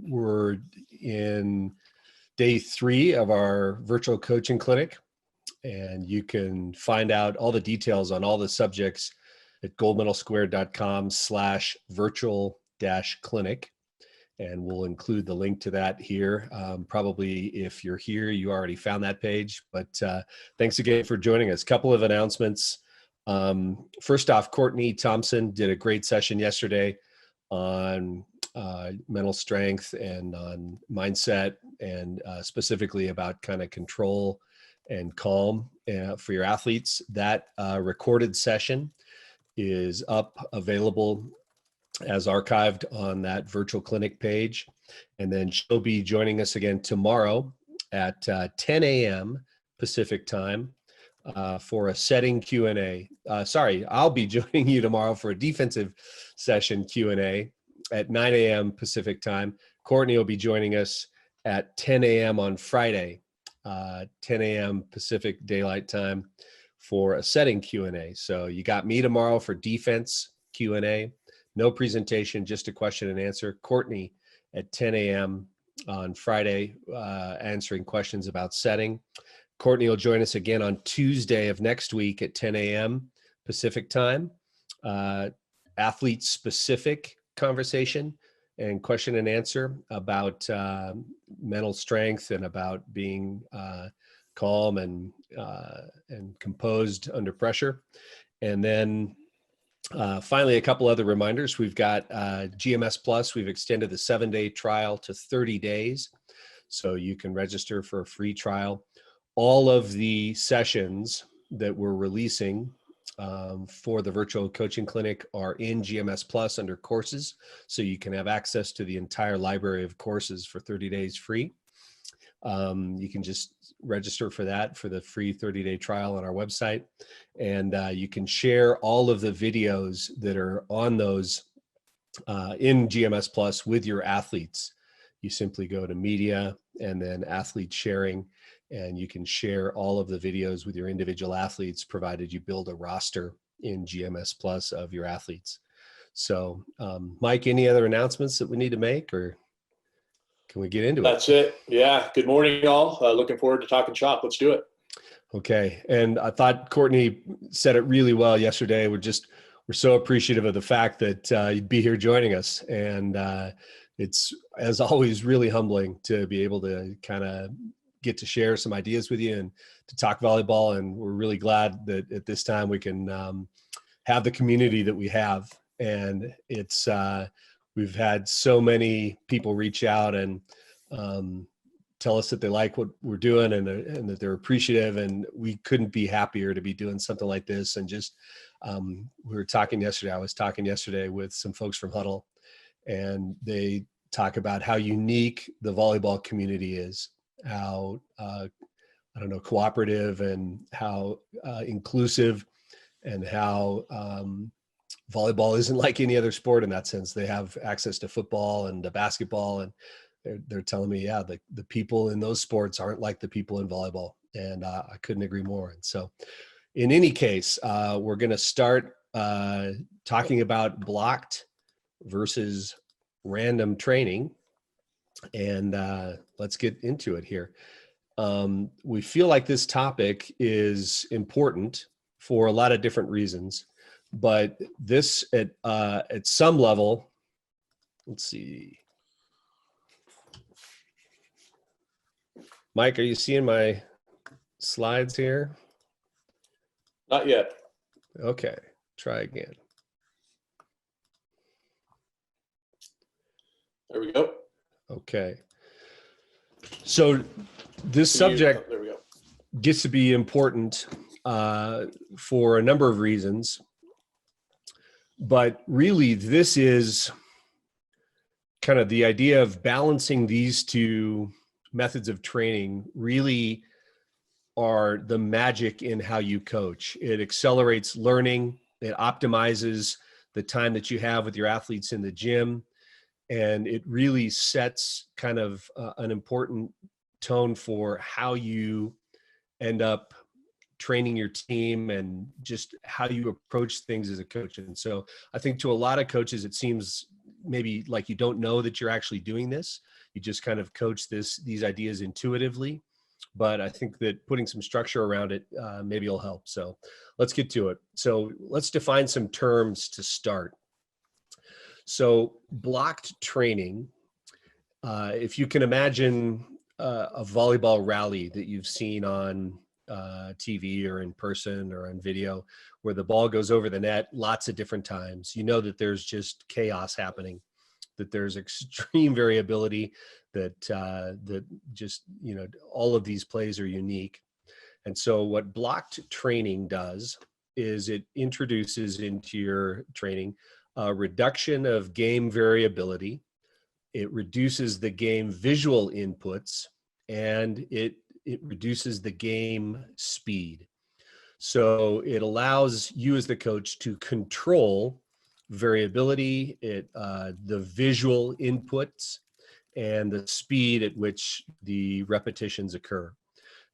We're in day 3 of our virtual coaching clinic, and you can find out all the details on all the subjects at goldmedalsquared.com/virtual-clinic. And we'll include the link to that here. Probably if you're here, you already found that page, but thanks again for joining us. Couple of announcements. First off, Courtney Thompson did a great session yesterday on mental strength and on mindset, and specifically about kind of control and calm for your athletes. That recorded session is up, available as archived on that virtual clinic page. And then she'll be joining us again tomorrow at 10 a.m. Pacific time for a setting Q&A. Sorry, I'll be joining you tomorrow for a defensive session Q&A at 9 a.m. Pacific time. Courtney will be joining us at 10 a.m. on Friday, 10 a.m. Pacific Daylight Time for a setting Q&A. So you got me tomorrow for defense Q&A. No presentation, just a question and answer. Courtney at 10 a.m. on Friday, answering questions about setting. Courtney will join us again on Tuesday of next week at 10 a.m. Pacific time. Athlete-specific conversation and question and answer about mental strength and about being calm and composed under pressure. And then finally, a couple other reminders. We've got GMS Plus. We've extended the 7-day trial to 30 days. So you can register for a free trial. All of the sessions that we're releasing for the virtual coaching clinic are in GMS Plus under courses. So you can have access to the entire library of courses for 30 days free. You can just register for that for the free 30-day trial on our website. And you can share all of the videos that are on those in GMS Plus with your athletes. You simply go to media and then athlete sharing, and you can share all of the videos with your individual athletes, provided you build a roster in GMS Plus of your athletes. So Mike, any other announcements that we need to make, or can we get into it? That's it. Yeah. Good morning, all. Looking forward to talking shop. Let's do it. Okay. And I thought Courtney said it really well yesterday. We're so appreciative of the fact that you'd be here joining us. And it's, as always, really humbling to be able to kind of get to share some ideas with you and to talk volleyball. And we're really glad that at this time we can have the community that we have. And it's, we've had so many people reach out and tell us that they like what we're doing and that they're appreciative. And we couldn't be happier to be doing something like this. And just, we were talking yesterday, I was talking yesterday with some folks from Huddle, and they talk about how unique the volleyball community is, how, cooperative, and how inclusive, and how volleyball isn't like any other sport in that sense. They have access to football and to basketball, and they're telling me, yeah, the people in those sports aren't like the people in volleyball. And I couldn't agree more. And so in any case, we're going to start talking about blocked versus random training. And let's get into it here. We feel like this topic is important for a lot of different reasons, but this at some level, let's see. Mike, are you seeing my slides here? Not yet. Okay, try again. There we go. Okay. So this subject there we go. gets to be important for a number of reasons, but really this is kind of the idea of balancing these two methods of training really are the magic in how you coach. It accelerates learning. It optimizes the time that you have with your athletes in the gym. And it really sets kind of an important tone for how you end up training your team and just how you approach things as a coach. And so I think to a lot of coaches, it seems maybe like you don't know that you're actually doing this. You just kind of coach these ideas intuitively. But I think that putting some structure around it maybe will help. So let's get to it. So let's define some terms to start. So blocked training, if you can imagine a volleyball rally that you've seen on TV or in person or on video, where the ball goes over the net lots of different times, you know that there's just chaos happening, that there's extreme variability, that just, all of these plays are unique. And so what blocked training does is it introduces into your training a reduction of game variability. It reduces the game visual inputs, and it reduces the game speed. So it allows you as the coach to control variability, the visual inputs, and the speed at which the repetitions occur.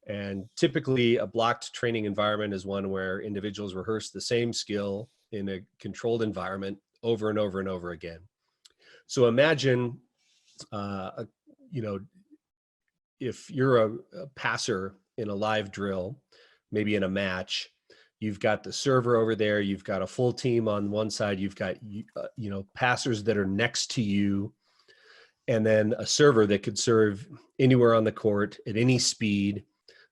And typically a blocked training environment is one where individuals rehearse the same skill in a controlled environment over and over and over again. So imagine, if you're a passer in a live drill, maybe in a match, you've got the server over there, you've got a full team on one side, you've got, passers that are next to you, and then a server that could serve anywhere on the court at any speed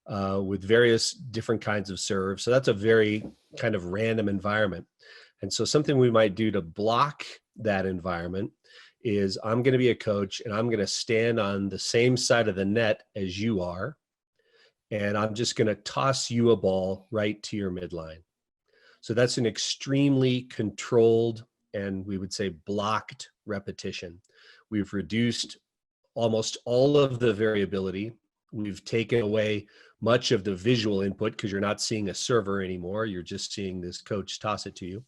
with various different kinds of serves. So that's a very kind of random environment. And so something we might do to block that environment is I'm going to be a coach and I'm going to stand on the same side of the net as you are. And I'm just going to toss you a ball right to your midline. So that's an extremely controlled and we would say blocked repetition. We've reduced almost all of the variability. We've taken away much of the visual input because you're not seeing a server anymore. You're just seeing this coach toss it to you.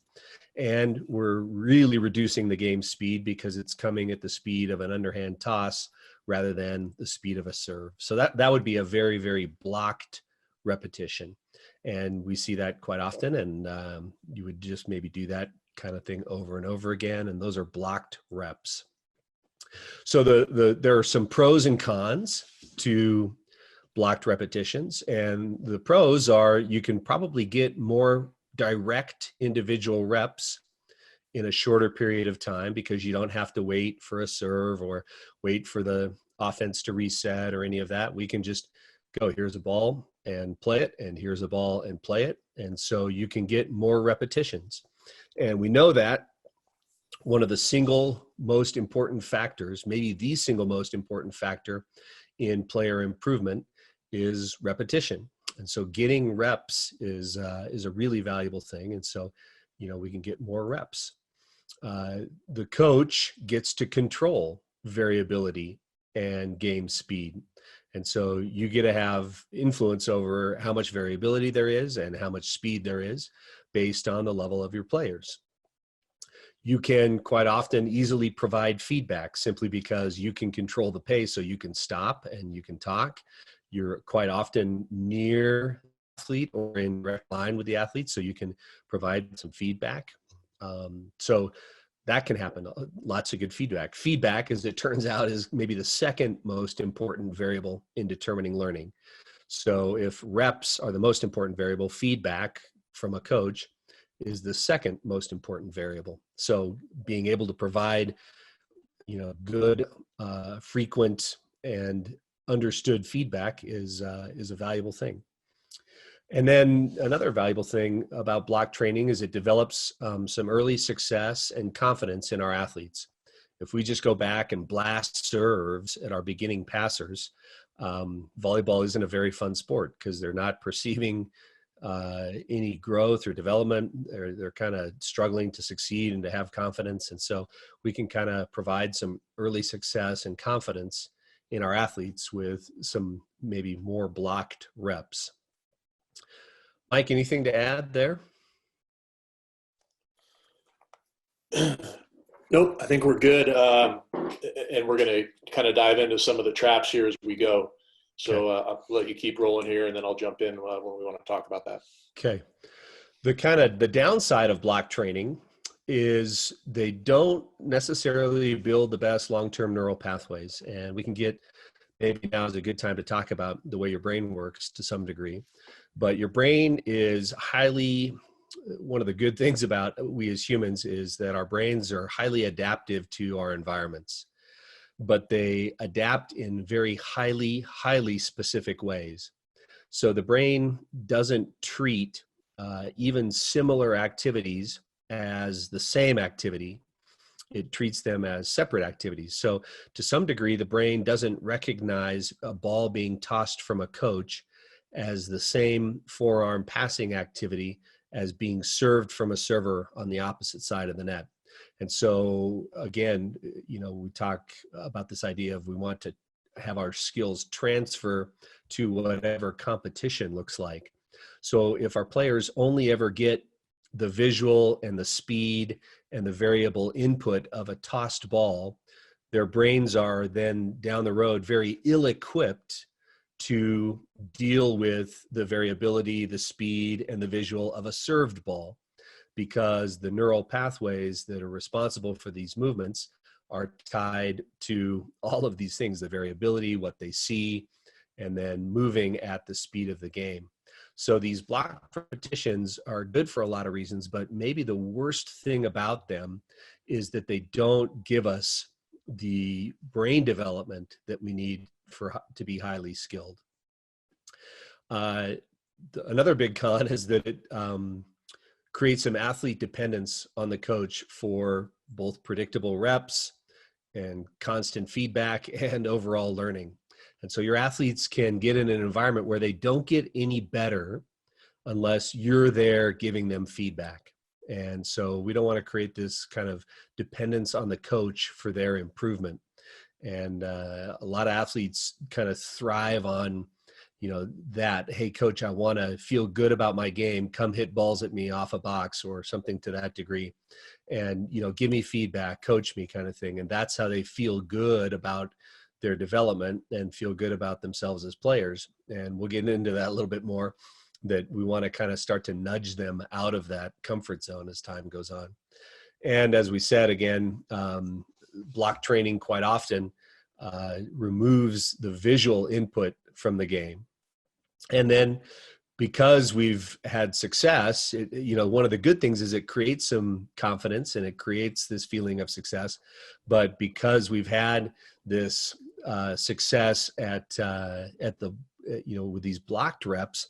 And we're really reducing the game speed because it's coming at the speed of an underhand toss rather than the speed of a serve. So that would be a very, very blocked repetition. And we see that quite often. And you would just maybe do that kind of thing over and over again. And those are blocked reps. So there are some pros and cons to blocked repetitions. And the pros are you can probably get more direct individual reps in a shorter period of time because you don't have to wait for a serve or wait for the offense to reset or any of that. We can just go, here's a ball and play it, and here's a ball and play it. And so you can get more repetitions. And we know that one of the single most important factors, maybe the single most important factor in player improvement is repetition. And so getting reps is a really valuable thing. And so, we can get more reps. The coach gets to control variability and game speed. And so you get to have influence over how much variability there is and how much speed there is based on the level of your players. You can quite often easily provide feedback simply because you can control the pace, so you can stop and you can talk. You're quite often near the athlete or in direct line with the athlete, so you can provide some feedback. So that can happen. Lots of good feedback. Feedback, as it turns out, is maybe the second most important variable in determining learning. So if reps are the most important variable, feedback from a coach is the second most important variable. So being able to provide, good, frequent, and understood feedback is a valuable thing. And then another valuable thing about block training is it develops some early success and confidence in our athletes. If we just go back and blast serves at our beginning passers, volleyball isn't a very fun sport because they're not perceiving any growth or development. They're kind of struggling to succeed and to have confidence. And so we can kind of provide some early success and confidence in our athletes with some maybe more blocked reps. Mike, anything to add there? Nope, I think we're good. And we're going to kind of dive into some of the traps here as we go. So I'll let you keep rolling here, and then I'll jump in when we want to talk about that. Okay. The downside of block training is they don't necessarily build the best long-term neural pathways. And we can get, maybe now is a good time to talk about the way your brain works to some degree. But your brain is highly, one of the good things about we as humans is that our brains are highly adaptive to our environments, but they adapt in very highly specific ways. So the brain doesn't treat even similar activities as the same activity. It treats them as separate activities. So to some degree, the brain doesn't recognize a ball being tossed from a coach as the same forearm passing activity as being served from a server on the opposite side of the net. And so again, we talk about this idea of we want to have our skills transfer to whatever competition looks like. So if our players only ever get the visual and the speed and the variable input of a tossed ball, their brains are then down the road very ill-equipped to deal with the variability, the speed, and the visual of a served ball, because the neural pathways that are responsible for these movements are tied to all of these things, the variability, what they see, and then moving at the speed of the game. So these block repetitions are good for a lot of reasons, but maybe the worst thing about them is that they don't give us the brain development that we need to be highly skilled. Another big con is that it creates some athlete dependence on the coach for both predictable reps and constant feedback and overall learning. And so your athletes can get in an environment where they don't get any better unless you're there giving them feedback. And so we don't want to create this kind of dependence on the coach for their improvement. And a lot of athletes kind of thrive on, that, hey, coach, I want to feel good about my game. Come hit balls at me off a box or something to that degree. And, give me feedback, coach me kind of thing. And that's how they feel good about their development and feel good about themselves as players. And we'll get into that a little bit more, that we want to kind of start to nudge them out of that comfort zone as time goes on. And as we said, again, block training quite often removes the visual input from the game. And then because we've had success, one of the good things is it creates some confidence and it creates this feeling of success. But because we've had this success at the with these blocked reps,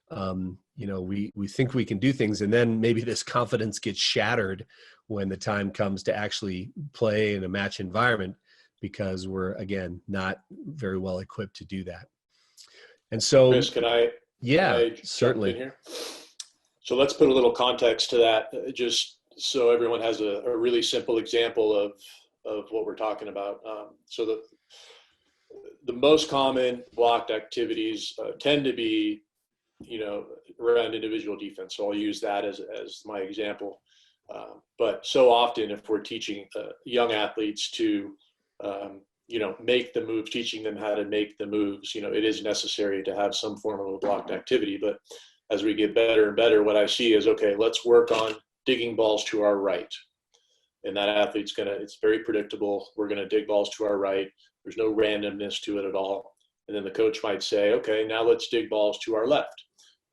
we think we can do things, and then maybe this confidence gets shattered when the time comes to actually play in a match environment, because we're, again, not very well equipped to do that. And so, Chris, can I certainly. jump in here? So let's put a little context to that, just so everyone has a really simple example of what we're talking about. So the most common blocked activities tend to be, around individual defense. So I'll use that as my example. But so often, if we're teaching young athletes to, make the moves, teaching them how to make the moves, it is necessary to have some form of a blocked activity. But as we get better and better, what I see is, okay, let's work on digging balls to our right. And that athlete's it's very predictable. We're going to dig balls to our right. There's no randomness to it at all. And then the coach might say, okay, now let's dig balls to our left.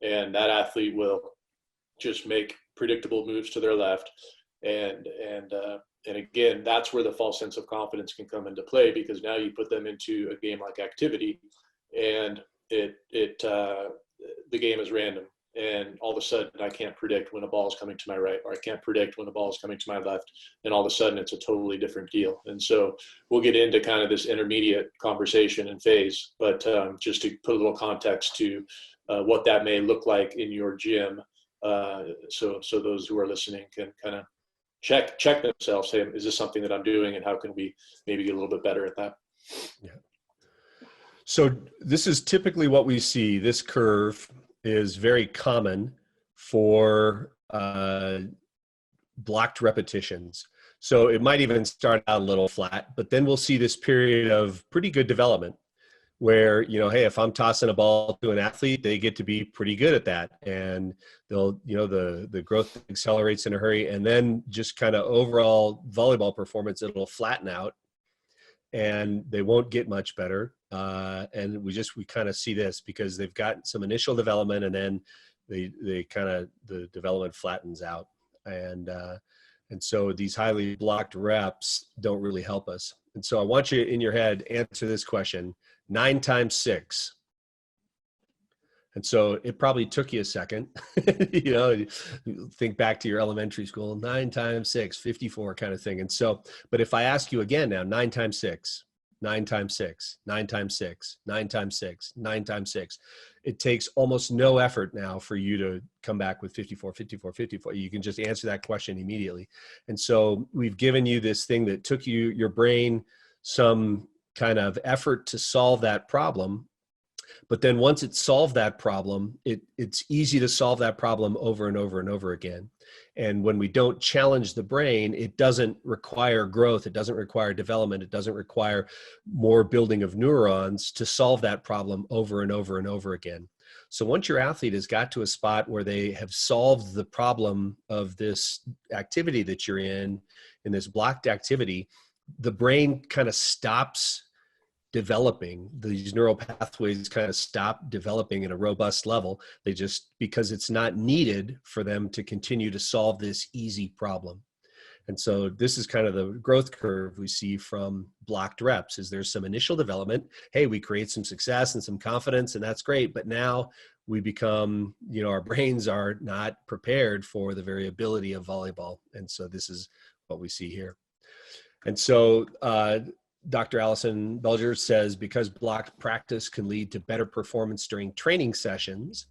And that athlete will just make predictable moves to their left. And again, that's where the false sense of confidence can come into play, because now you put them into a game-like activity, and the game is random. And all of a sudden, I can't predict when a ball is coming to my right, or I can't predict when a ball is coming to my left. And all of a sudden, it's a totally different deal. And so we'll get into kind of this intermediate conversation and phase, but just to put a little context to what that may look like in your gym, so those who are listening can kind of check themselves, say, is this something that I'm doing, and how can we maybe get a little bit better at that? Yeah. So this is typically what we see. This curve is very common for blocked repetitions. So it might even start out a little flat, but then we'll see this period of pretty good development where, hey, if I'm tossing a ball to an athlete, they get to be pretty good at that. And they'll, the growth accelerates in a hurry. And then just kind of overall volleyball performance, it'll flatten out and they won't get much better. And we kind of see this because they've got some initial development and then they kind of, the development flattens out. And so these highly blocked reps don't really help us. And so I want you in your head, answer this question, 9 times 6. And so it probably took you a second, think back to your elementary school, 9 times 6, 54 kind of thing. And so, but if I ask you again now, 9 times 6, 9 times 6, 9 times 6, 9 times 6, 9 times 6, it takes almost no effort now for you to come back with 54, 54, 54. You can just answer that question immediately. And so we've given you this thing that took your brain some kind of effort to solve that problem. But then once it solved that problem, it's easy to solve that problem over and over and over again. And when we don't challenge the brain, it doesn't require growth. It doesn't require development. It doesn't require more building of neurons to solve that problem over and over and over again. So once your athlete has got to a spot where they have solved the problem of this activity that you're in this blocked activity, the brain kind of stops developing. These neural pathways kind of stop developing at a robust level. They just, because it's not needed for them to continue to solve this easy problem. And so this is kind of the growth curve we see from blocked reps. Is there's some initial development. Hey, we create some success and some confidence, and that's great. But now we become, our brains are not prepared for the variability of volleyball. And so this is what we see here. And so, Dr. Allison Belger says, because blocked practice can lead to better performance during training sessions,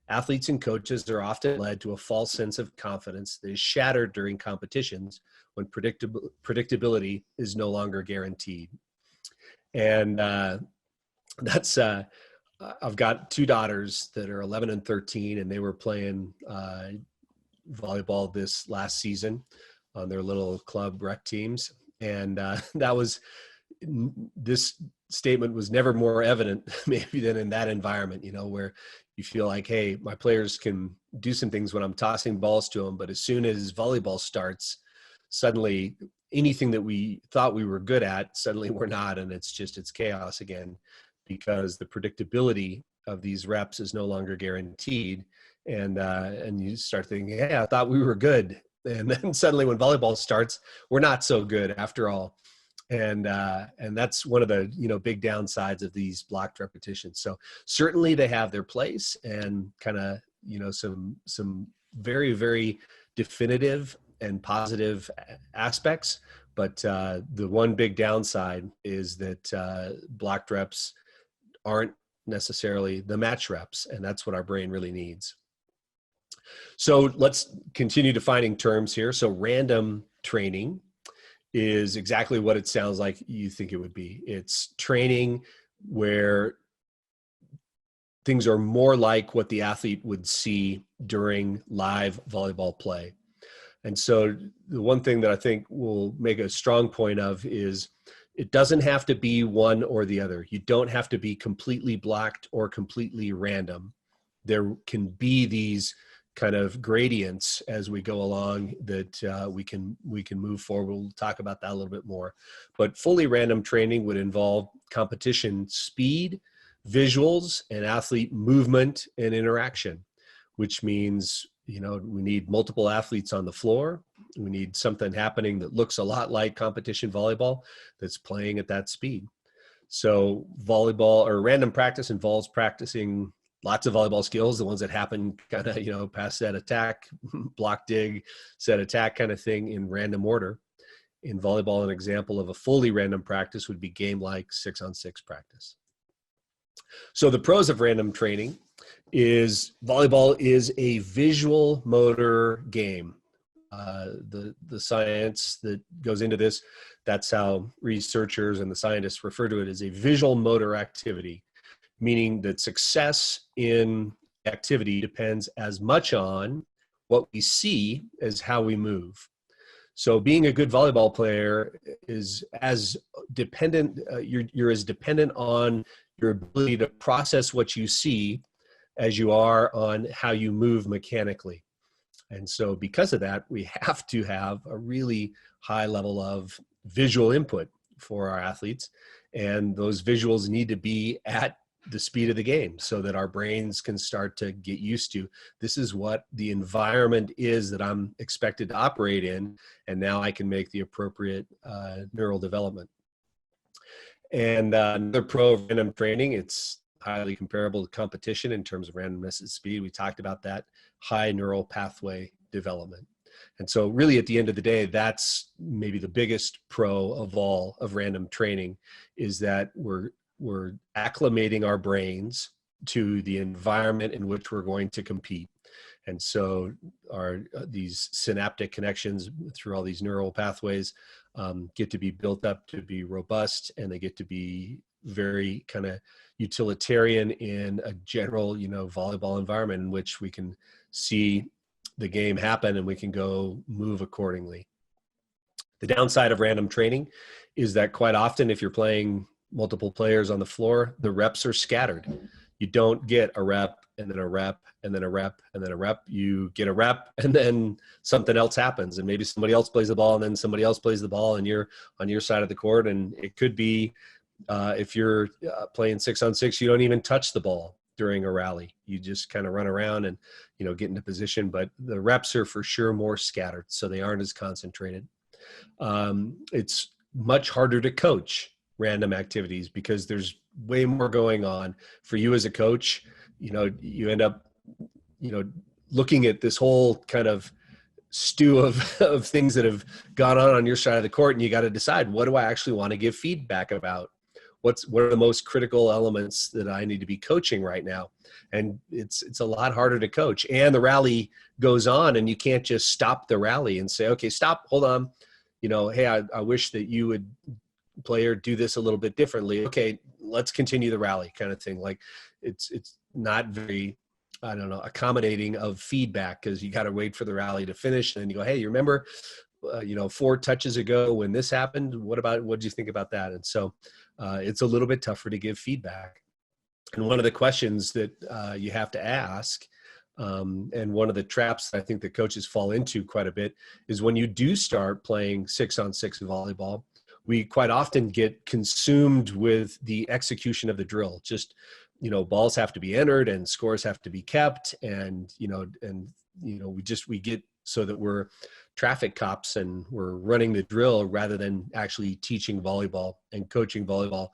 athletes and coaches are often led to a false sense of confidence that is shattered during competitions when predictability is no longer guaranteed. And that's, I've got 2 daughters that are 11 and 13, and they were playing volleyball this last season on their little club rec teams. And this statement was never more evident maybe than in that environment, where you feel like, hey, my players can do some things when I'm tossing balls to them, but as soon as volleyball starts, suddenly anything that we thought we were good at, suddenly we're not. And it's chaos again, because the predictability of these reps is no longer guaranteed. And you start thinking, hey, I thought we were good. And then suddenly when volleyball starts, we're not so good after all. And that's one of the, big downsides of these blocked repetitions. So certainly they have their place and kind of, some very, very definitive and positive aspects. But the one big downside is that blocked reps aren't necessarily the match reps. And that's what our brain really needs. So let's continue defining terms here. So random training is exactly what it sounds like you think it would be. It's training where things are more like what the athlete would see during live volleyball play. And so the one thing that I think we'll make a strong point of is it doesn't have to be one or the other. You don't have to be completely blocked or completely random. There can be these kind of gradients as we go along that we can move forward. We'll talk about that a little bit more. But fully random training would involve competition speed, visuals, and athlete movement and interaction, which means, we need multiple athletes on the floor. We need something happening that looks a lot like competition volleyball that's playing at that speed. So volleyball or random practice involves practicing lots of volleyball skills, the ones that happen kind of, pass set attack, block dig, set attack kind of thing in random order. In volleyball, an example of a fully random practice would be game-like 6-on-6 practice. So the pros of random training is volleyball is a visual motor game. The science that goes into this, that's how researchers and the scientists refer to it as a visual motor activity, meaning that success in activity depends as much on what we see as how we move. So being a good volleyball player is as dependent, you're as dependent on your ability to process what you see as you are on how you move mechanically. And so because of that, we have to have a really high level of visual input for our athletes. And those visuals need to be at the speed of the game so that our brains can start to get used to, this is what the environment is that I'm expected to operate in. And now I can make the appropriate neural development. And another pro of random training, it's highly comparable to competition in terms of randomness and speed. We talked about that, high neural pathway development. And so really at the end of the day, that's maybe the biggest pro of all of random training, is that we're acclimating our brains to the environment in which we're going to compete. And so these synaptic connections through all these neural pathways get to be built up to be robust, and they get to be very kind of utilitarian in a general, volleyball environment in which we can see the game happen and we can go move accordingly. The downside of random training is that quite often, if you're playing multiple players on the floor, the reps are scattered. You don't get a rep and then a rep and then a rep and then a rep. You get a rep and then something else happens, and maybe somebody else plays the ball and then somebody else plays the ball and you're on your side of the court. And it could be if you're playing 6-on-6, you don't even touch the ball during a rally. You just kind of run around and, get into position, but the reps are for sure more scattered, so they aren't as concentrated. It's much harder to coach random activities because there's way more going on for you as a coach. You end up, looking at this whole kind of stew of things that have gone on your side of the court, and you got to decide, what do I actually want to give feedback about? What are the most critical elements that I need to be coaching right now? And it's a lot harder to coach. And the rally goes on, and you can't just stop the rally and say, okay, stop, hold on. Hey, I wish that you would player do this a little bit differently. Okay, let's continue the rally, kind of thing. Like it's not very, accommodating of feedback, because you got to wait for the rally to finish. And then you go, hey, you remember, 4 touches ago when this happened, what did you think about that? And so it's a little bit tougher to give feedback. And one of the questions that you have to ask, and one of the traps that I think that coaches fall into quite a bit, is when you do start playing 6-on-6 volleyball, we quite often get consumed with the execution of the drill. Just, balls have to be entered and scores have to be kept. And, we get so that we're traffic cops and we're running the drill rather than actually teaching volleyball and coaching volleyball,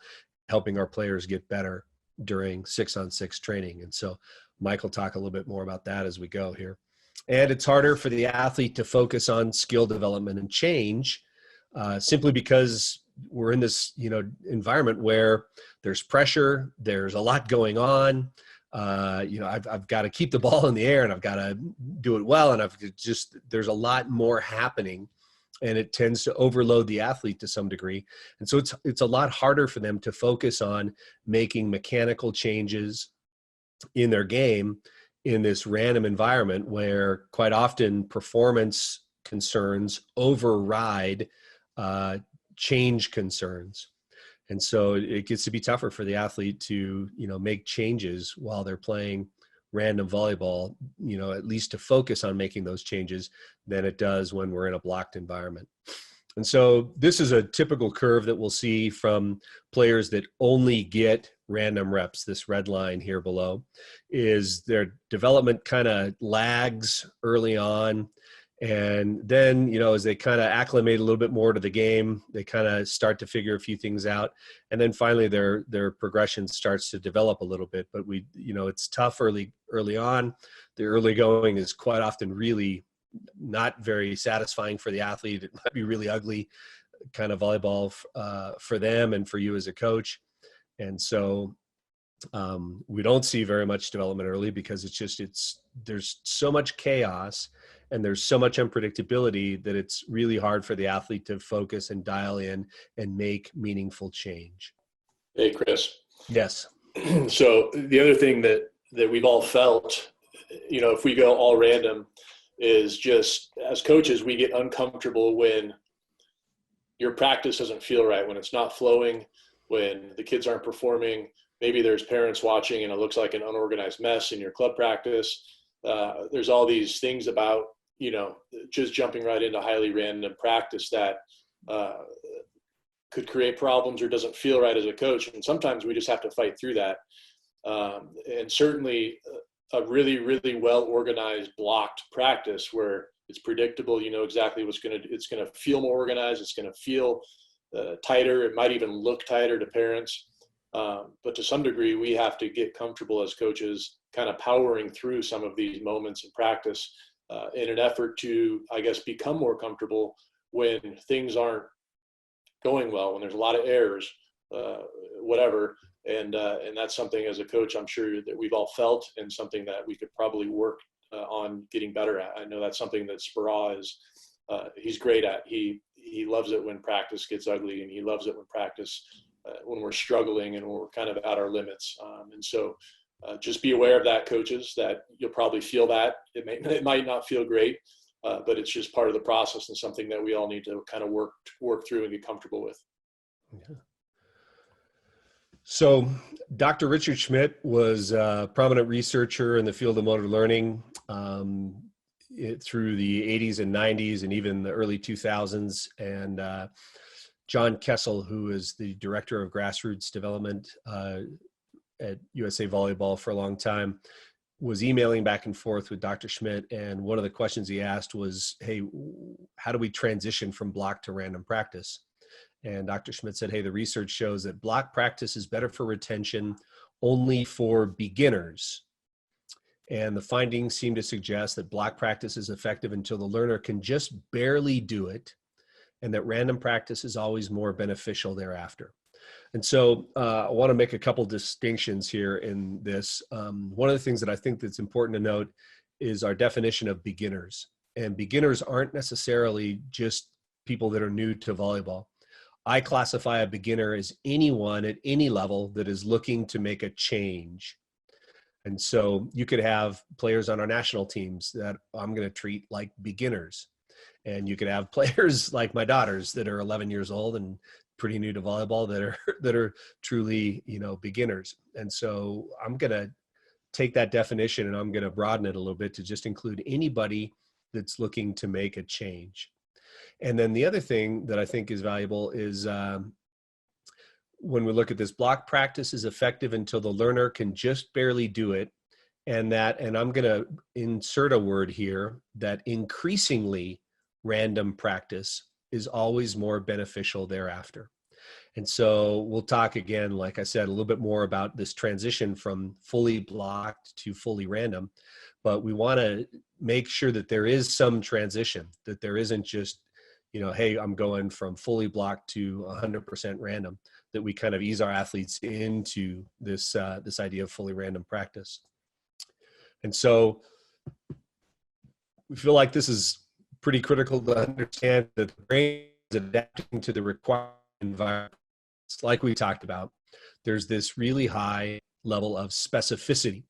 helping our players get better during 6-on-6 training. And so Mike will talk a little bit more about that as we go here. And it's harder for the athlete to focus on skill development and change, simply because we're in this, environment where there's pressure, there's a lot going on. I've got to keep the ball in the air and I've got to do it well. And there's a lot more happening, and it tends to overload the athlete to some degree. And so it's a lot harder for them to focus on making mechanical changes in their game in this random environment where quite often performance concerns override change concerns. And so it gets to be tougher for the athlete to, make changes while they're playing random volleyball, at least to focus on making those changes, than it does when we're in a blocked environment. And so this is a typical curve that we'll see from players that only get random reps. This red line here below is their development kind of lags early on. And then, as they kind of acclimate a little bit more to the game, they kind of start to figure a few things out. And then finally their progression starts to develop a little bit. But it's tough early on. The early going is quite often really not very satisfying for the athlete. It might be really ugly kind of volleyball for them and for you as a coach. And so we don't see very much development early because there's so much chaos and there's so much unpredictability that it's really hard for the athlete to focus and dial in and make meaningful change. Hey, Chris. Yes. So the other thing that we've all felt, if we go all random, is just as coaches, we get uncomfortable when your practice doesn't feel right, when it's not flowing, when the kids aren't performing, maybe there's parents watching and it looks like an unorganized mess in your club practice. There's all these things about, just jumping right into highly random practice that could create problems or doesn't feel right as a coach. And sometimes we just have to fight through that. And certainly a really, really well organized, blocked practice where it's predictable, exactly it's going to feel more organized. It's going to feel tighter. It might even look tighter to parents. But to some degree, we have to get comfortable as coaches, kind of powering through some of these moments in practice in an effort to, I guess, become more comfortable when things aren't going well, when there's a lot of errors, whatever. And that's something as a coach, I'm sure that we've all felt, and something that we could probably work on getting better at. I know that's something that Spera is, he's great at. He loves it when practice gets ugly, and he loves it when practice, when we're struggling and when we're kind of at our limits. And so just be aware of that, coaches, that you'll probably feel that. It might not feel great, but it's just part of the process and something that we all need to kind of work through and get comfortable with. Yeah. So Dr. Richard Schmidt was a prominent researcher in the field of motor learning through the 80s and 90s and even the early 2000s. And John Kessel, who is the director of grassroots development at USA Volleyball for a long time, was emailing back and forth with Dr. Schmidt. And one of the questions he asked was, hey, how do we transition from block to random practice? And Dr. Schmidt said, hey, the research shows that block practice is better for retention only for beginners. And the findings seem to suggest that block practice is effective until the learner can just barely do it, and that random practice is always more beneficial thereafter. And so I want to make a couple distinctions here in this. One of the things that I think that's important to note is our definition of beginners. And beginners aren't necessarily just people that are new to volleyball. I classify a beginner as anyone at any level that is looking to make a change. And so you could have players on our national teams that I'm going to treat like beginners. And you could have players like my daughters that are 11 years old and pretty new to volleyball that are truly, beginners. And so I'm going to take that definition and I'm going to broaden it a little bit to just include anybody that's looking to make a change. And then the other thing that I think is valuable is when we look at this, block practice is effective until the learner can just barely do it. And I'm going to insert a word here, that increasingly random practice is always more beneficial thereafter. And so we'll talk again, like I said, a little bit more about this transition from fully blocked to fully random. But we want to make sure that there is some transition, that there isn't just, hey, I'm going from fully blocked to 100% random, that we kind of ease our athletes into this idea of fully random practice. And so we feel like this is pretty critical to understand that the brain is adapting to the required environment. Like we talked about, there's this really high level of specificity,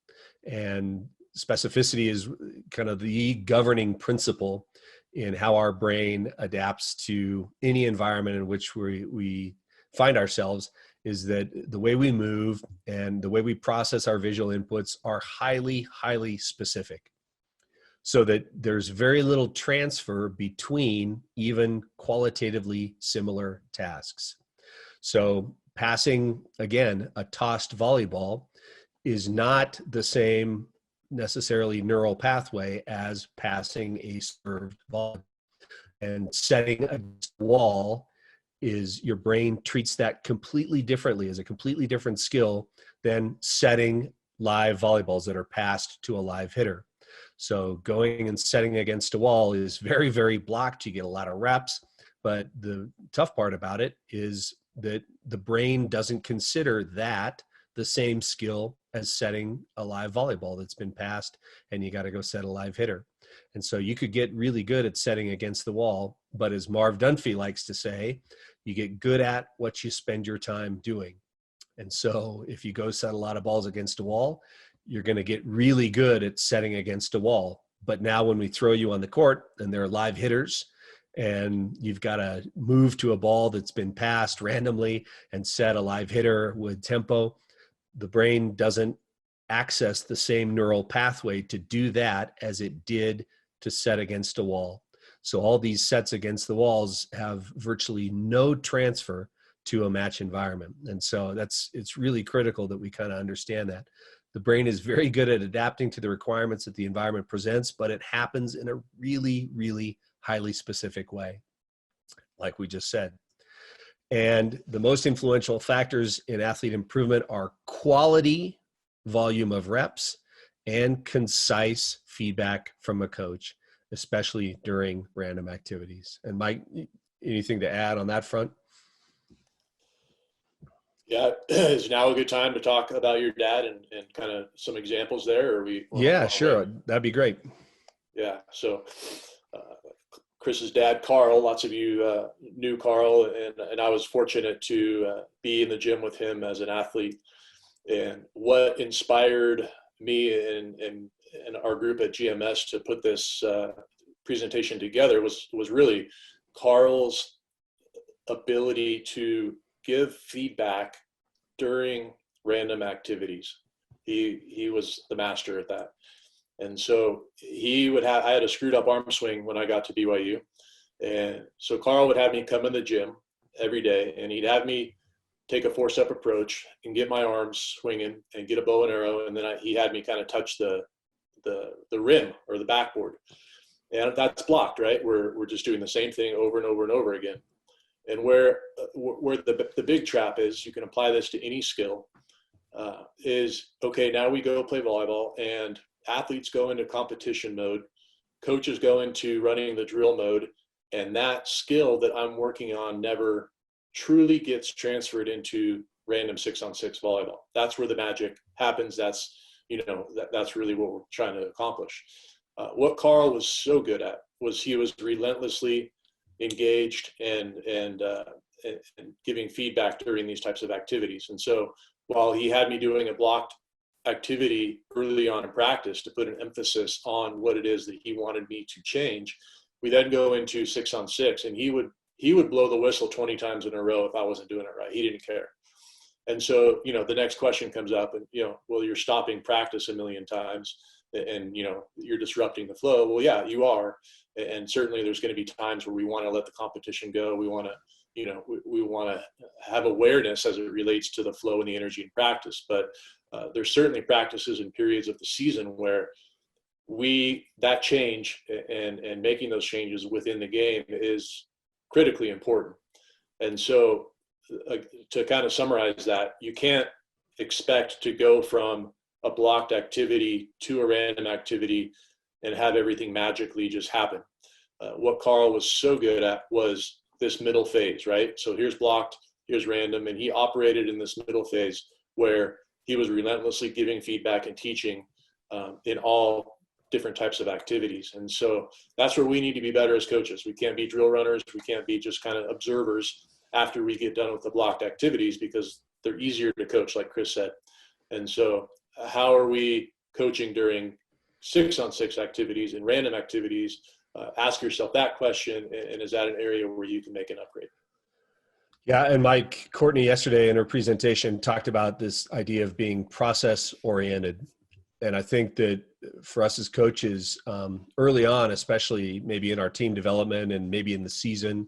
and specificity is kind of the governing principle in how our brain adapts to any environment in which we find ourselves, is that the way we move and the way we process our visual inputs are highly, highly specific, so that there's very little transfer between even qualitatively similar tasks. So passing, again, a tossed volleyball is not the same necessarily neural pathway as passing a served ball. And setting a wall is, your brain treats that completely differently, as a completely different skill than setting live volleyballs that are passed to a live hitter. So going and setting against a wall is very, very blocked. You get a lot of reps, but the tough part about it is that the brain doesn't consider that the same skill as setting a live volleyball that's been passed and you got to go set a live hitter. And so you could get really good at setting against the wall, but as Marv Dunphy likes to say, you get good at what you spend your time doing. And so if you go set a lot of balls against a wall, you're going to get really good at setting against a wall. But now when we throw you on the court and there are live hitters and you've got to move to a ball that's been passed randomly and set a live hitter with tempo, the brain doesn't access the same neural pathway to do that as it did to set against a wall. So all these sets against the walls have virtually no transfer to a match environment. And so it's really critical that we kind of understand that. The brain is very good at adapting to the requirements that the environment presents, but it happens in a really, really highly specific way, like we just said. And the most influential factors in athlete improvement are quality, volume of reps, and concise feedback from a coach, especially during random activities. And Mike, anything to add on that front? Yeah, is now a good time to talk about your dad and kind of some examples there? Or Yeah, sure. That'd be great. Yeah. So Chris's dad, Carl, lots of you knew Carl, and I was fortunate to be in the gym with him as an athlete. And what inspired me and our group at GMS to put this presentation together was really Carl's ability to give feedback during random activities. He was the master at that. And so I had a screwed up arm swing when I got to BYU. And so Carl would have me come in the gym every day, and he'd have me take a 4-step approach and get my arms swinging and get a bow and arrow. And then he had me kind of touch the rim or the backboard. And that's blocked, right? We're just doing the same thing over and over and over again. And where the big trap is, you can apply this to any skill, is, okay, now we go play volleyball and athletes go into competition mode, coaches go into running the drill mode, and that skill that I'm working on never truly gets transferred into random 6-on-6 volleyball. That's where the magic happens. That's really what we're trying to accomplish. What Carl was so good at was he was relentlessly engaged and giving feedback during these types of activities. And so while he had me doing a blocked activity early on in practice to put an emphasis on what it is that he wanted me to change, we then go into 6-on-6, and he would blow the whistle 20 times in a row if I wasn't doing it right. He didn't care. And so, the next question comes up, and, well, you're stopping practice a million times and, you're disrupting the flow. Well, yeah, you are. And certainly there's going to be times where we want to let the competition go. We want to, we want to have awareness as it relates to the flow and the energy in practice. But there's certainly practices and periods of the season where that change and making those changes within the game is critically important. And so to kind of summarize that, you can't expect to go from a blocked activity to a random activity and have everything magically just happen. What Carl was so good at was this middle phase, right? So here's blocked, here's random, and he operated in this middle phase where he was relentlessly giving feedback and teaching in all different types of activities. And so that's where we need to be better as coaches. We can't be drill runners. We can't be just kind of observers after we get done with the blocked activities, because they're easier to coach, like Chris said. And so how are we coaching during 6-on-6 activities and random activities? Ask yourself that question, and is that an area where you can make an upgrade? Yeah, and Mike Courtney yesterday in her presentation talked about this idea of being process-oriented. And I think that for us as coaches, early on, especially maybe in our team development and maybe in the season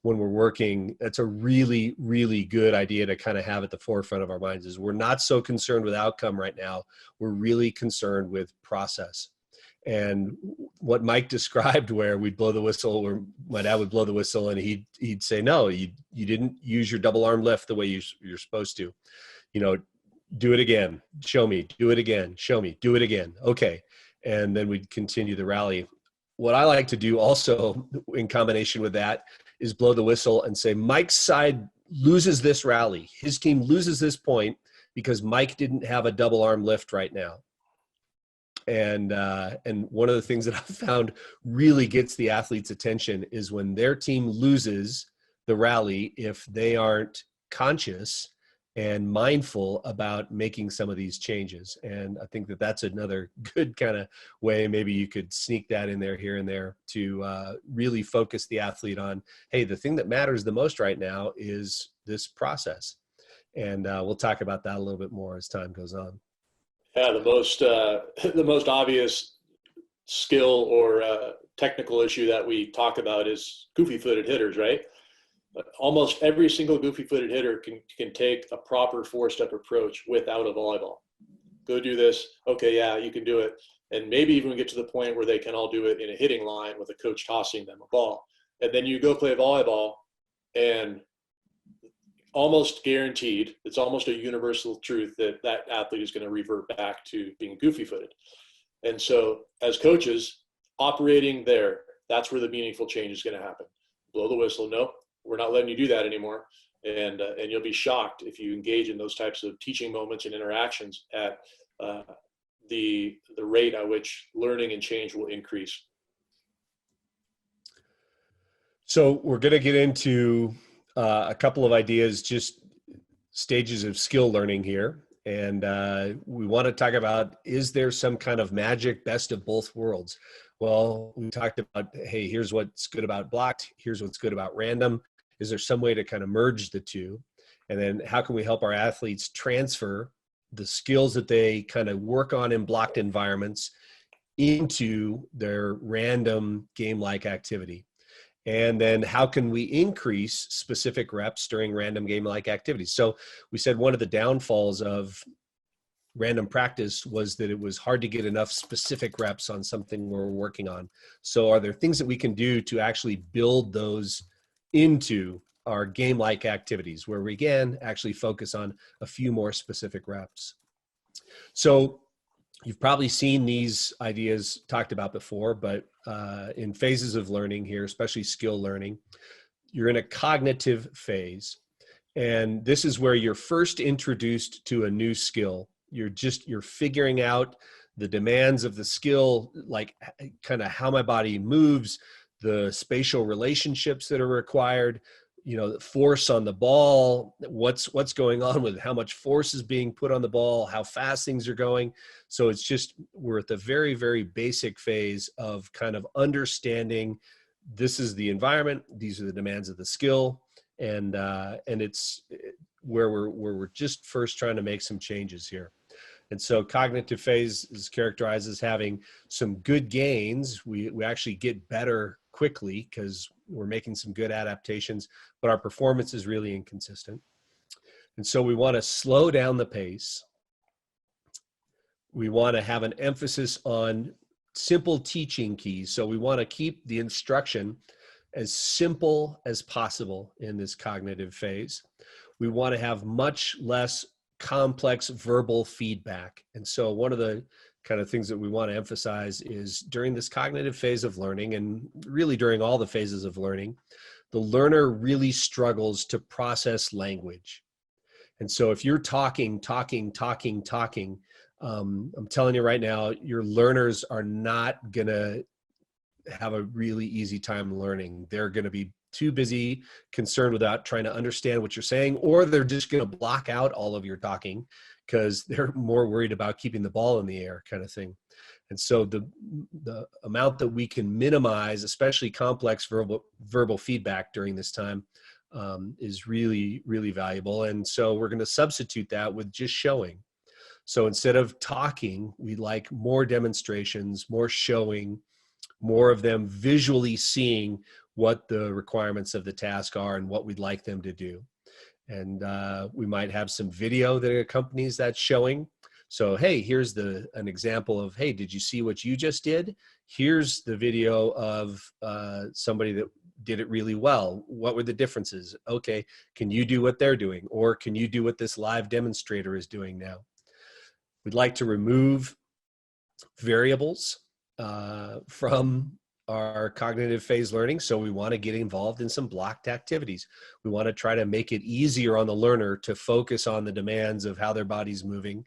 when we're working, that's a really, really good idea to kind of have at the forefront of our minds. Is we're not so concerned with outcome right now. We're really concerned with process. And what Mike described, where we'd blow the whistle, or my dad would blow the whistle, and he'd say, no, you didn't use your double arm lift the way you're supposed to. Do it again. Show me. Do it again. Show me. Do it again. Okay. And then we'd continue the rally. What I like to do also in combination with that is blow the whistle and say, Mike's side loses this rally. His team loses this point because Mike didn't have a double arm lift right now. And one of the things that I've found really gets the athlete's attention is when their team loses the rally, if they aren't conscious and mindful about making some of these changes. And I think that that's another good kind of way, maybe you could sneak that in there here and there to really focus the athlete on, hey, the thing that matters the most right now is this process. And we'll talk about that a little bit more as time goes on. Yeah, the most obvious skill or technical issue that we talk about is goofy-footed hitters, right? Almost every single goofy-footed hitter can take a proper four-step approach without a volleyball. Go do this. Okay, yeah, you can do it. And maybe even get to the point where they can all do it in a hitting line with a coach tossing them a ball. And then you go play volleyball, and almost guaranteed, it's almost a universal truth that that athlete is going to revert back to being goofy-footed. And so as coaches operating there, that's where the meaningful change is going to happen. Blow the whistle. No, we're not letting you do that anymore. And you'll be shocked if you engage in those types of teaching moments and interactions at the rate at which learning and change will increase. So we're going to get into a couple of ideas, just stages of skill learning here. And we want to talk about, is there some kind of magic best of both worlds? Well, we talked about, hey, here's what's good about blocked. Here's what's good about random. Is there some way to kind of merge the two? And then how can we help our athletes transfer the skills that they kind of work on in blocked environments into their random game-like activity? And then how can we increase specific reps during random game-like activities? So we said one of the downfalls of random practice was that it was hard to get enough specific reps on something we're working on. So are there things that we can do to actually build those into our game-like activities where we can actually focus on a few more specific reps? So you've probably seen these ideas talked about before, but in phases of learning here, especially skill learning, you're in a cognitive phase. And this is where you're first introduced to a new skill. You're figuring out the demands of the skill, like kind of how my body moves, the spatial relationships that are required, the force on the ball, what's going on with how much force is being put on the ball, how fast things are going. So it's just, we're at the very, very basic phase of kind of understanding this is the environment, these are the demands of the skill, and it's where we're just first trying to make some changes here. And so cognitive phase is characterized as having some good gains. We actually get better quickly because we're making some good adaptations, but our performance is really inconsistent. And so we want to slow down the pace. We want to have an emphasis on simple teaching keys. So we want to keep the instruction as simple as possible in this cognitive phase. We want to have much less complex verbal feedback. And so one of the kind of things that we want to emphasize is during this cognitive phase of learning, and really during all the phases of learning, the learner really struggles to process language. And so if you're talking, I'm telling you right now, your learners are not going to have a really easy time learning. They're going to be too busy, concerned without trying to understand what you're saying, or they're just going to block out all of your talking because they're more worried about keeping the ball in the air kind of thing. And so the amount that we can minimize, especially complex verbal feedback during this time, is really, really valuable. And so we're going to substitute that with just showing. So instead of talking, we like more demonstrations, more showing, more of them visually seeing what the requirements of the task are and what we'd like them to do. And we might have some video that accompanies that showing. So, hey, here's an example of, hey, did you see what you just did? Here's the video of somebody that did it really well. What were the differences? Okay, can you do what they're doing? Or can you do what this live demonstrator is doing now? We'd like to remove variables from our cognitive phase learning. So we want to get involved in some blocked activities. We want to try to make it easier on the learner to focus on the demands of how their body's moving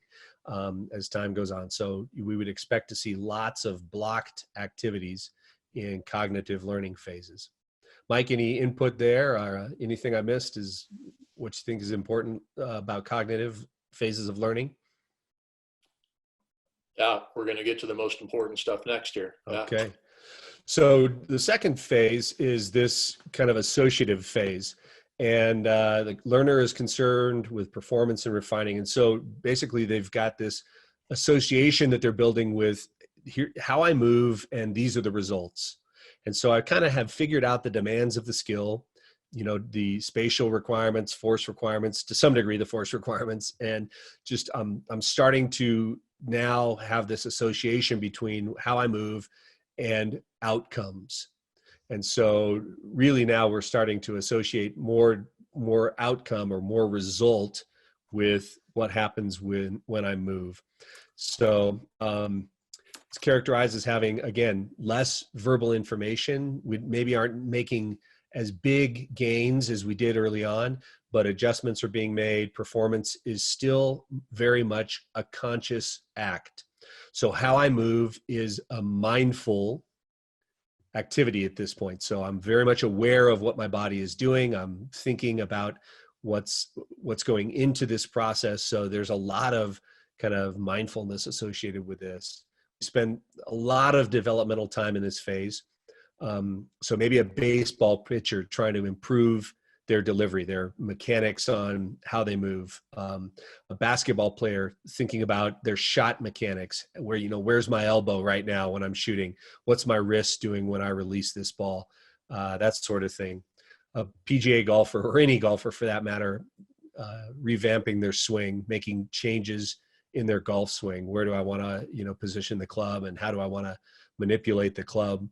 as time goes on. So we would expect to see lots of blocked activities in cognitive learning phases. Mike, any input there or anything I missed is what you think is important about cognitive phases of learning? Yeah, we're going to get to the most important stuff next year. Yeah. Okay. So the second phase is this kind of associative phase. And the learner is concerned with performance and refining. And so basically they've got this association that they're building with here, how I move, and these are the results. And so I kind of have figured out the demands of the skill, you know, the spatial requirements, force requirements, to some degree, the force requirements. And just, I'm starting to now have this association between how I move and outcomes. And so really now we're starting to associate more outcome or more result with what happens when I move. So it's characterized as having, again, less verbal information. We maybe aren't making as big gains as we did early on, but adjustments are being made. Performance is still very much a conscious act. So how I move is a mindful activity at this point. So I'm very much aware of what my body is doing. I'm thinking about what's going into this process. So there's a lot of kind of mindfulness associated with this. We spend a lot of developmental time in this phase. So maybe a baseball pitcher trying to improve their delivery, their mechanics on how they move. A basketball player thinking about their shot mechanics, where, you know, where's my elbow right now when I'm shooting? What's my wrist doing when I release this ball? That sort of thing. A PGA golfer, or any golfer for that matter, revamping their swing, making changes in their golf swing. Where do I want to, you know, position the club, and how do I want to manipulate the club?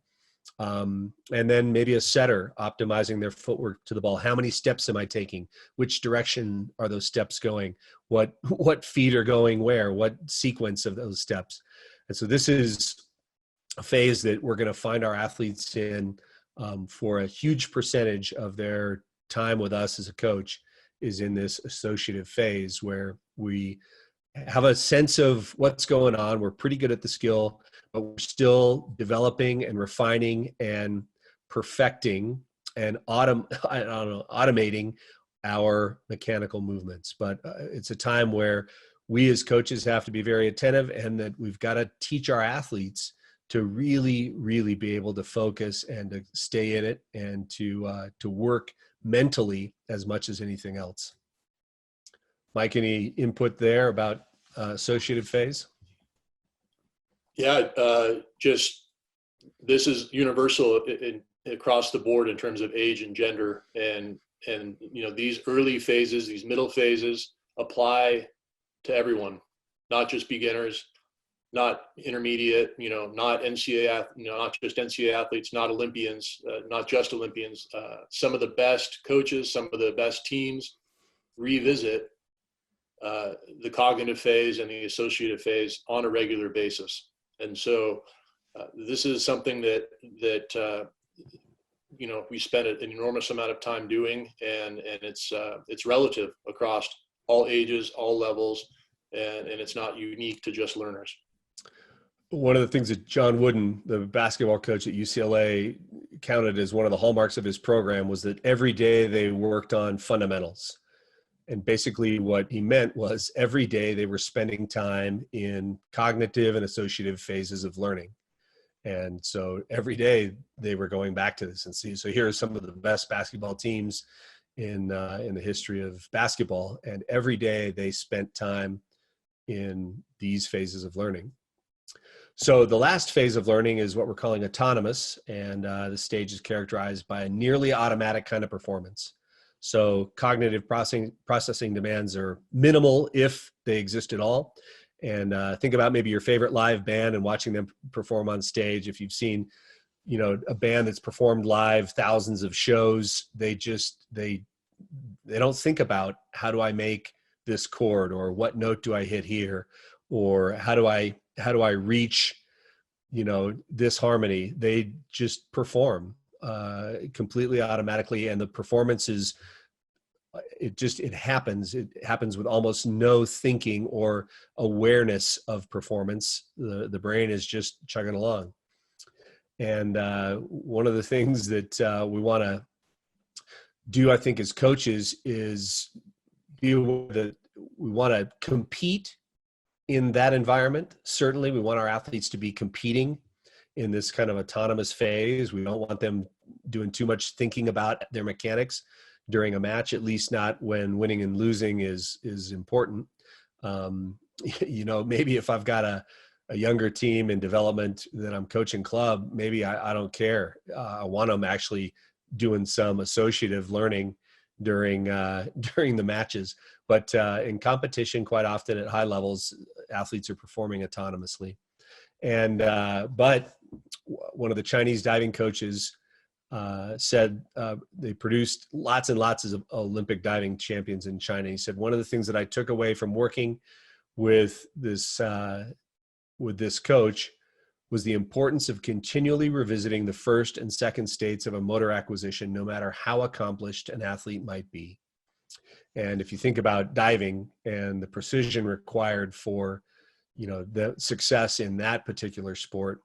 And then maybe a setter optimizing their footwork to the ball. How many steps am I taking? Which direction are those steps going? What feet are going where? What sequence of those steps? And so this is a phase that we're going to find our athletes in for a huge percentage of their time with us as a coach, is in this associative phase where we have a sense of what's going on. We're pretty good at the skill, but we're still developing and refining and perfecting and automating our mechanical movements. But it's a time where we as coaches have to be very attentive, and that we've got to teach our athletes to really, really be able to focus and to stay in it, and to work mentally as much as anything else. Mike, any input there about associative phase? Yeah, just this is universal across the board in terms of age and gender, and you know, these early phases, these middle phases apply to everyone, not just beginners, not intermediate, you know, not NCAA, you know, not just NCAA athletes, not Olympians, not just Olympians. Some of the best coaches, some of the best teams revisit the cognitive phase and the associative phase on a regular basis. And so this is something that you know, we spend an enormous amount of time doing, and it's relative across all ages, all levels, and it's not unique to just learners. One of the things that John Wooden, the basketball coach at UCLA, counted as one of the hallmarks of his program was that every day they worked on fundamentals. And basically what he meant was every day they were spending time in cognitive and associative phases of learning. And so every day they were going back to this and see. So here are some of the best basketball teams in the history of basketball. And every day they spent time in these phases of learning. So the last phase of learning is what we're calling autonomous. And the stage is characterized by a nearly automatic kind of performance. So cognitive processing demands are minimal if they exist at all. And think about maybe your favorite live band and watching them perform on stage. If you've seen, you know, a band that's performed live thousands of shows, they don't think about, how do I make this chord, or what note do I hit here, or how do I reach, you know, this harmony. They just perform completely automatically, and the performance is, it happens with almost no thinking or awareness of performance. The brain is just chugging along. And one of the things that we want to do, I think, as coaches, is we want to compete in that environment. Certainly we want our athletes to be competing in this kind of autonomous phase. We don't want them doing too much thinking about their mechanics. during a match, at least not when winning and losing is important. Maybe if I've got a younger team in development that I'm coaching club, maybe I don't care. I want them actually doing some associative learning during during the matches. But in competition, quite often at high levels, athletes are performing autonomously. And but one of the Chinese diving coaches said they produced lots and lots of Olympic diving champions in China. He said, one of the things that I took away from working with this coach was the importance of continually revisiting the first and second states of a motor acquisition, no matter how accomplished an athlete might be. And if you think about diving and the precision required for, the success in that particular sport,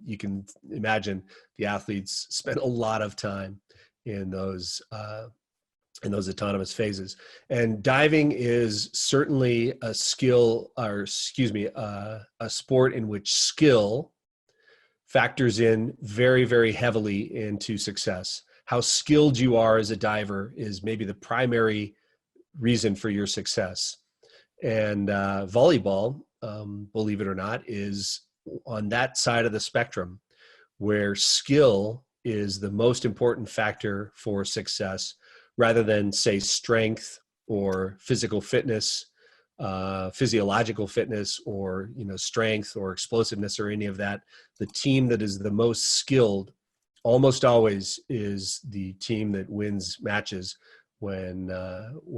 you can imagine the athletes spend a lot of time in those autonomous phases. And diving is certainly a skill, or a sport in which skill factors in very, very heavily into success. How skilled you are as a diver is maybe the primary reason for your success. And volleyball, believe it or not, is on that side of the spectrum where skill is the most important factor for success, rather than, say, strength or physical fitness, physiological fitness, or strength or explosiveness or any of that. The team that is the most skilled almost always is the team that wins matches when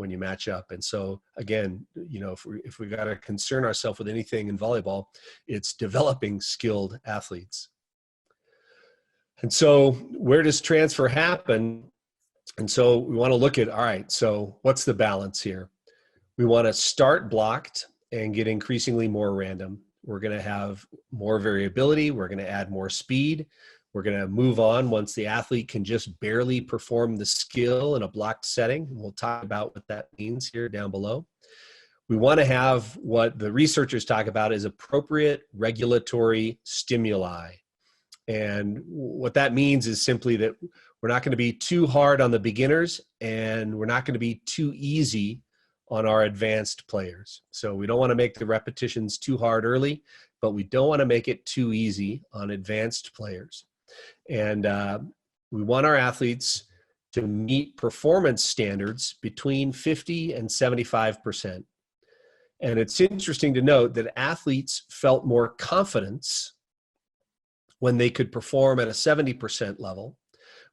you match up. And so again, if we got to concern ourselves with anything in volleyball, it's developing skilled athletes. And so where does transfer happen? And so we want to look at, all right, so what's the balance here? We want to start blocked and get increasingly more random. We're going to have more variability. We're going to add more speed. We're going to move on once the athlete can just barely perform the skill in a blocked setting. We'll talk about what that means here down below. We want to have what the researchers talk about as appropriate regulatory stimuli. And what that means is simply that we're not going to be too hard on the beginners, and we're not going to be too easy on our advanced players. So we don't want to make the repetitions too hard early, but we don't want to make it too easy on advanced players. And we want our athletes to meet performance standards between 50 and 75%. And it's interesting to note that athletes felt more confidence when they could perform at a 70% level,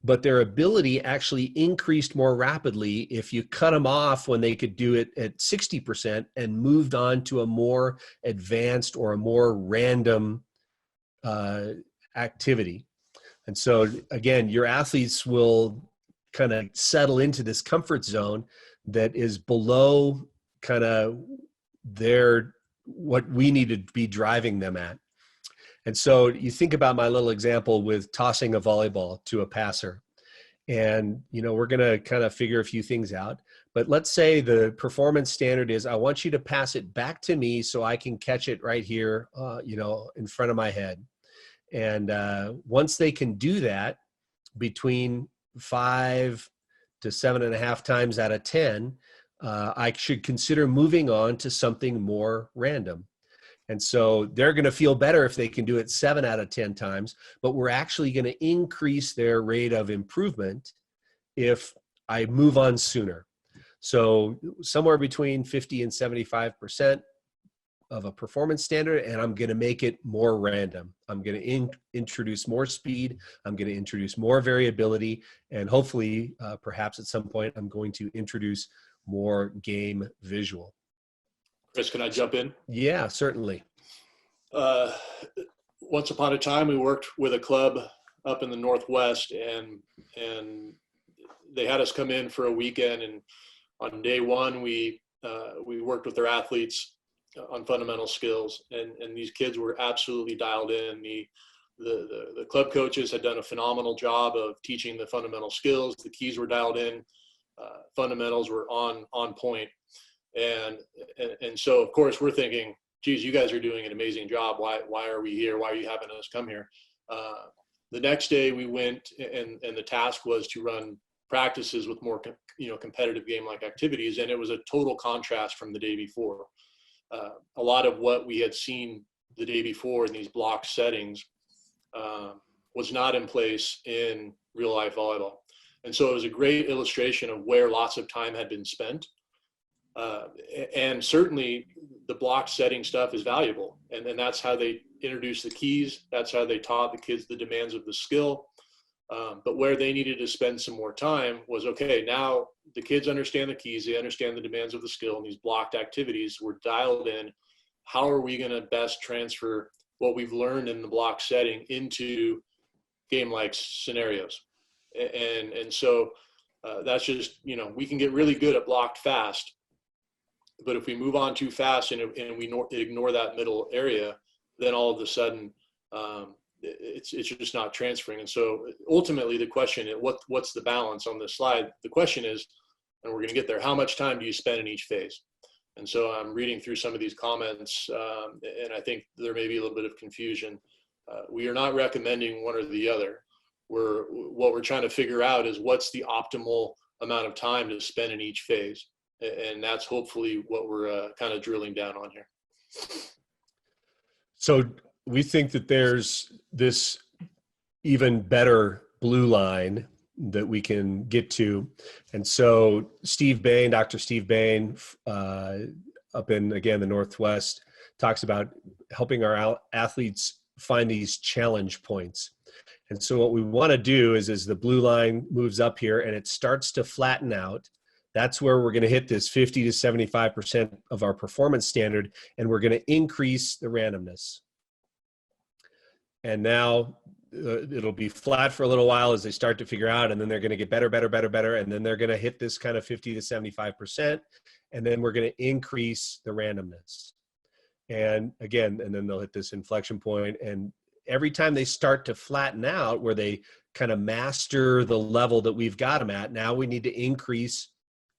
but their ability actually increased more rapidly if you cut them off when they could do it at 60% and moved on to a more advanced or a more random activity. And so again, your athletes will kind of settle into this comfort zone that is below kind of what we need to be driving them at. And so you think about my little example with tossing a volleyball to a passer. And, we're going to kind of figure a few things out. But let's say the performance standard is, I want you to pass it back to me so I can catch it right here, in front of my head. And once they can do that between 5 to 7.5 times out of 10, I should consider moving on to something more random. And so they're going to feel better if they can do it 7 out of 10 times, but we're actually going to increase their rate of improvement if I move on sooner. So somewhere between 50 and 75% of a performance standard, and I'm going to make it more random. I'm going to introduce more speed. I'm going to introduce more variability, and hopefully, perhaps at some point, I'm going to introduce more game visual. Chris, can I jump in? Yeah, certainly. Once upon a time, we worked with a club up in the Northwest, and they had us come in for a weekend. And on day one, we worked with their athletes on fundamental skills, and these kids were absolutely dialed in. The club coaches had done a phenomenal job of teaching the fundamental skills. The keys were dialed in. Fundamentals were on point. And so, of course, we're thinking, geez, you guys are doing an amazing job. Why are we here? Why are you having us come here? The next day we went, and the task was to run practices with more, competitive game-like activities. And it was a total contrast from the day before. A lot of what we had seen the day before in these block settings was not in place in real life volleyball. And so it was a great illustration of where lots of time had been spent. And certainly the block setting stuff is valuable. And that's how they introduced the keys. That's how they taught the kids the demands of the skill. But where they needed to spend some more time was, okay, now the kids understand the keys, they understand the demands of the skill, and these blocked activities were dialed in. How are we going to best transfer what we've learned in the block setting into game-like scenarios? And so that's just, we can get really good at blocked fast, but if we move on too fast and we ignore that middle area, then all of a sudden it's just not transferring. And so ultimately the question is, what's the balance on this slide? The question is, and we're going to get there, how much time do you spend in each phase? And so I'm reading through some of these comments, and I think there may be a little bit of confusion. We are not recommending one or the other. What we're trying to figure out is what's the optimal amount of time to spend in each phase. And that's hopefully what we're kind of drilling down on here. So we think that there's this even better blue line that we can get to. And so Dr. Steve Bain, up in, again, the Northwest, talks about helping our athletes find these challenge points. And so what we want to do is, as the blue line moves up here and it starts to flatten out, that's where we're going to hit this 50 to 75% of our performance standard, and we're going to increase the randomness. And now it'll be flat for a little while as they start to figure out, and then they're going to get better, and then they're going to hit this kind of 50 to 75%, and then we're going to increase the randomness. And again, and then they'll hit this inflection point, and every time they start to flatten out where they kind of master the level that we've got them at, now we need to increase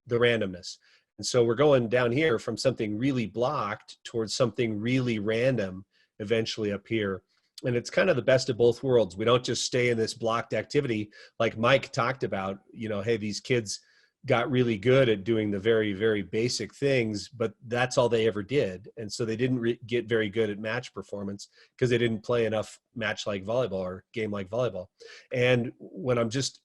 the randomness. And so we're going down here from something really blocked towards something really random eventually up here. And it's kind of the best of both worlds. We don't just stay in this blocked activity like Mike talked about, hey, these kids got really good at doing the very, very basic things, but that's all they ever did. And so they didn't get very good at match performance because they didn't play enough match-like volleyball or game-like volleyball. And when I'm just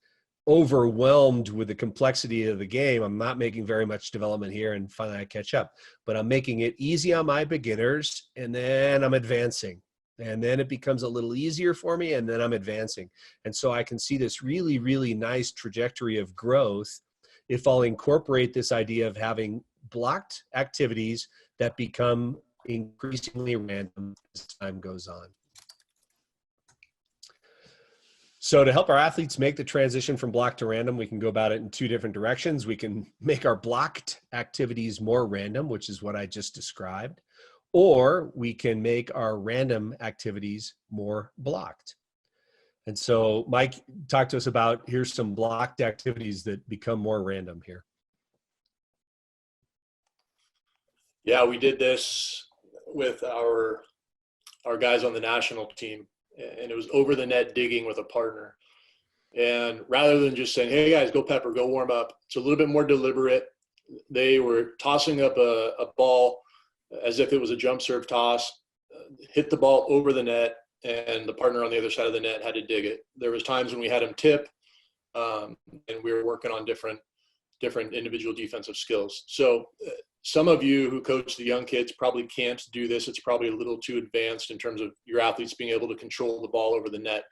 overwhelmed with the complexity of the game, I'm not making very much development here, and finally I catch up. But I'm making it easy on my beginners, and then I'm advancing. And then it becomes a little easier for me, and then I'm advancing. And so I can see this really, really nice trajectory of growth if I'll incorporate this idea of having blocked activities that become increasingly random as time goes on. So to help our athletes make the transition from block to random, we can go about it in two different directions. We can make our blocked activities more random, which is what I just described, or we can make our random activities more blocked. And so, Mike, talk to us about, here's some blocked activities that become more random here. Yeah, we did this with our guys on the national team, and it was over the net digging with a partner. And rather than just saying, hey guys, go pepper, go warm up, it's a little bit more deliberate. They were tossing up a ball as if it was a jump serve toss, hit the ball over the net, and the partner on the other side of the net had to dig it. There was times when we had them tip, and we were working on different individual defensive skills. So some of you who coach the young kids probably can't do this. It's probably a little too advanced in terms of your athletes being able to control the ball over the net.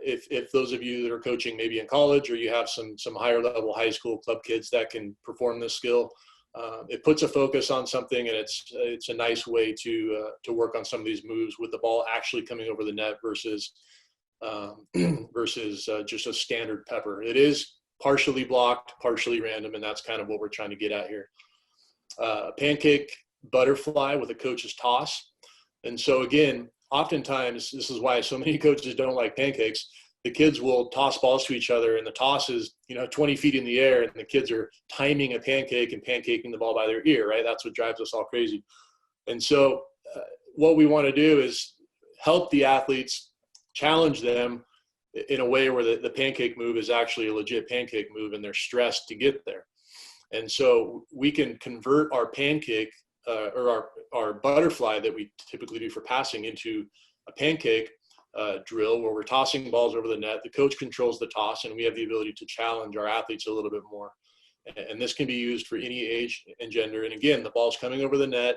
If those of you that are coaching maybe in college, or you have some higher level high school club kids that can perform this skill, it puts a focus on something, and it's a nice way to work on some of these moves with the ball actually coming over the net versus just a standard pepper. It is partially blocked, partially random, and that's kind of what we're trying to get at here. Pancake butterfly with a coach's toss. And so again, oftentimes, this is why so many coaches don't like pancakes. The kids will toss balls to each other, and the toss is, 20 feet in the air, and the kids are timing a pancake and pancaking the ball by their ear, right? That's what drives us all crazy. And so what we want to do is help the athletes, challenge them, in a way where the pancake move is actually a legit pancake move and they're stressed to get there. And so we can convert our pancake or our butterfly that we typically do for passing into a pancake drill where we're tossing balls over the net. The coach controls the toss, and we have the ability to challenge our athletes a little bit more. And this can be used for any age and gender. And again, the ball's coming over the net.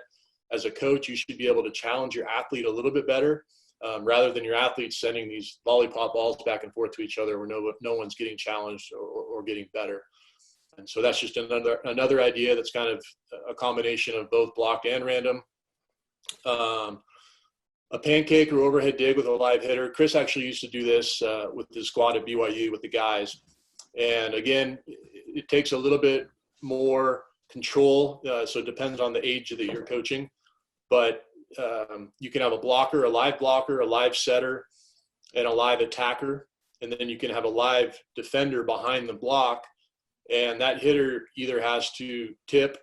As a coach, you should be able to challenge your athlete a little bit better rather than your athletes sending these lollipop balls back and forth to each other where no one's getting challenged or getting better. And so that's just another idea that's kind of a combination of both blocked and random. A pancake or overhead dig with a live hitter. Chris actually used to do this with the squad at BYU with the guys. And again, it takes a little bit more control. So it depends on the age that you're coaching. But you can have a blocker, a live setter, and a live attacker. And then you can have a live defender behind the block. And that hitter either has to tip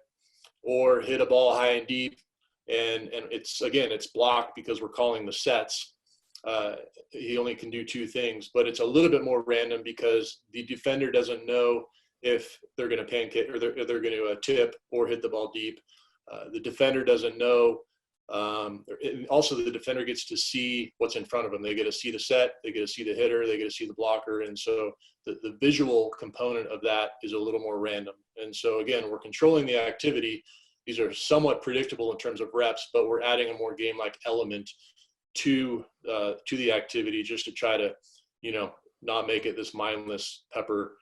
or hit a ball high and deep. And it's blocked because we're calling the sets. He only can do two things, but it's a little bit more random because the defender doesn't know if they're going to pancake or they're going to tip or hit the ball deep. The defender doesn't know. Also, the defender gets to see what's in front of them. They get to see the set, they get to see the hitter, they get to see the blocker. And so the visual component of that is a little more random. And so again, we're controlling the activity. These are somewhat predictable in terms of reps, but we're adding a more game-like element to the activity just to try to, not make it this mindless pepper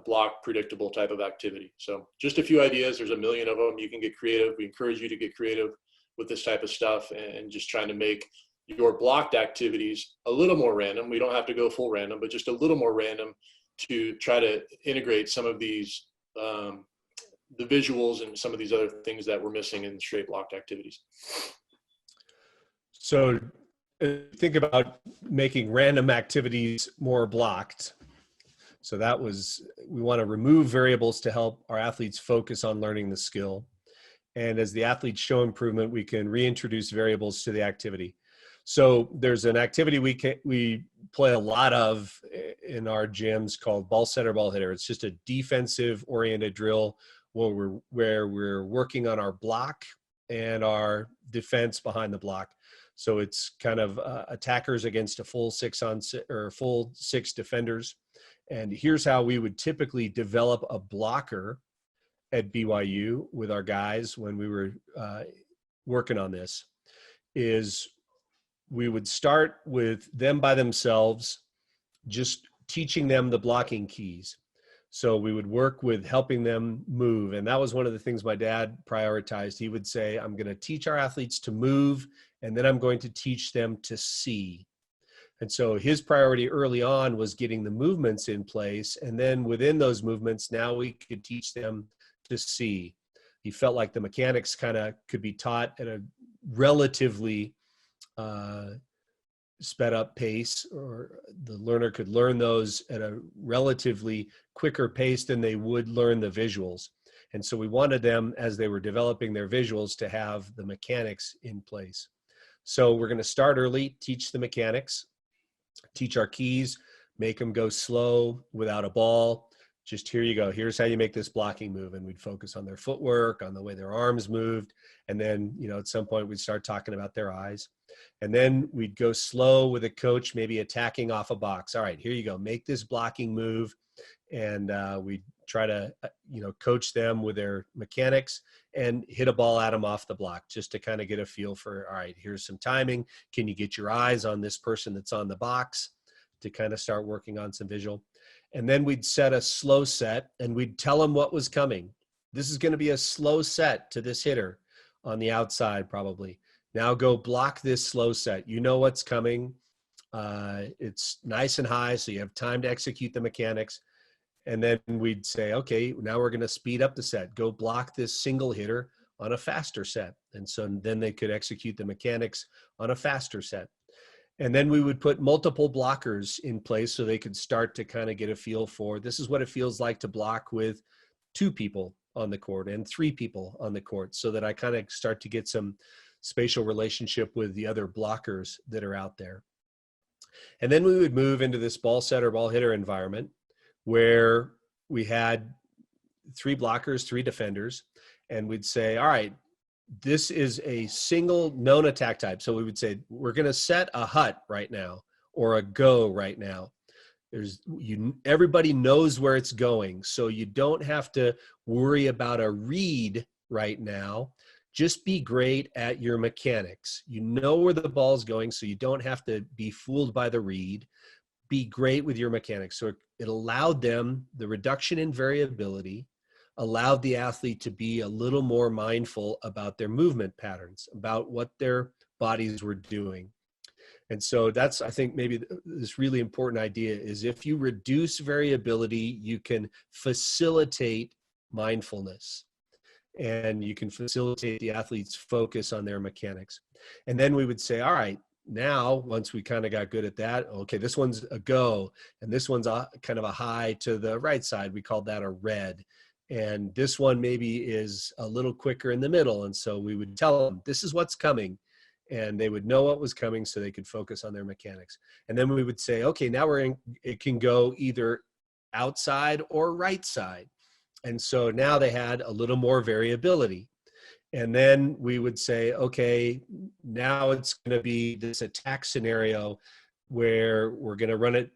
block predictable type of activity. So just a few ideas. There's a million of them. You can get creative. We encourage you to get creative with this type of stuff and just trying to make your blocked activities a little more random. We don't have to go full random, but just a little more random to try to integrate some of these the visuals and some of these other things that we're missing in straight blocked activities. So think about making random activities more blocked. So we want to remove variables to help our athletes focus on learning the skill. And as the athletes show improvement, we can reintroduce variables to the activity. So there's an activity we play a lot of in our gyms called ball setter, ball hitter. It's just a defensive oriented drill where we're working on our block and our defense behind the block. So it's kind of attackers against a full six defenders. And here's how we would typically develop a blocker at BYU with our guys when we were working on this is we would start with them by themselves, just teaching them the blocking keys. So we would work with helping them move. And that was one of the things my dad prioritized. He would say, I'm going to teach our athletes to move, and then I'm going to teach them to see. And so his priority early on was getting the movements in place. And then within those movements, now we could teach them to see. He felt like the mechanics kind of could be taught at a relatively sped up pace, or the learner could learn those at a relatively quicker pace than they would learn the visuals. And so we wanted them, as they were developing their visuals, to have the mechanics in place. So we're going to start early, teach the mechanics, teach our keys, make them go slow without a ball. Just here you go. Here's how you make this blocking move. And we'd focus on their footwork, on the way their arms moved. And then, at some point we'd start talking about their eyes. And then we'd go slow with a coach, maybe attacking off a box. All right, here you go. Make this blocking move. And we'd try to, coach them with their mechanics and hit a ball at them off the block just to kind of get a feel for, all right, here's some timing. Can you get your eyes on this person that's on the box to kind of start working on some visual? And then we'd set a slow set and we'd tell them what was coming. This is going to be a slow set to this hitter on the outside probably. Now go block this slow set. You know what's coming. It's nice and high, so you have time to execute the mechanics. And then we'd say, okay, now we're going to speed up the set. Go block this single hitter on a faster set. And so then they could execute the mechanics on a faster set. And then we would put multiple blockers in place so they could start to kind of get a feel for, this is what it feels like to block with 2 people on the court and 3 people on the court, so that I kind of start to get some spatial relationship with the other blockers that are out there. And then we would move into this ball setter, ball hitter environment where we had 3 blockers, 3 defenders, and we'd say, all right, this is a single known attack type. So we would say, we're going to set a hut right now or a go right now. Everybody knows where it's going. So you don't have to worry about a read right now. Just be great at your mechanics. You know where the ball's going, so you don't have to be fooled by the read. Be great with your mechanics. So it allowed them, the reduction in variability allowed the athlete to be a little more mindful about their movement patterns, about what their bodies were doing. And so that's, I think, maybe this really important idea is if you reduce variability, you can facilitate mindfulness and you can facilitate the athlete's focus on their mechanics. And then we would say, all right, now, once we kind of got good at that, okay, this one's a go, and this one's kind of a high to the right side. We called that a red. And this one maybe is a little quicker in the middle. And so we would tell them, this is what's coming. And they would know what was coming so they could focus on their mechanics. And then we would say, okay, now it can go either outside or right side. And so now they had a little more variability. And then we would say, okay, now it's going to be this attack scenario where we're going to run it,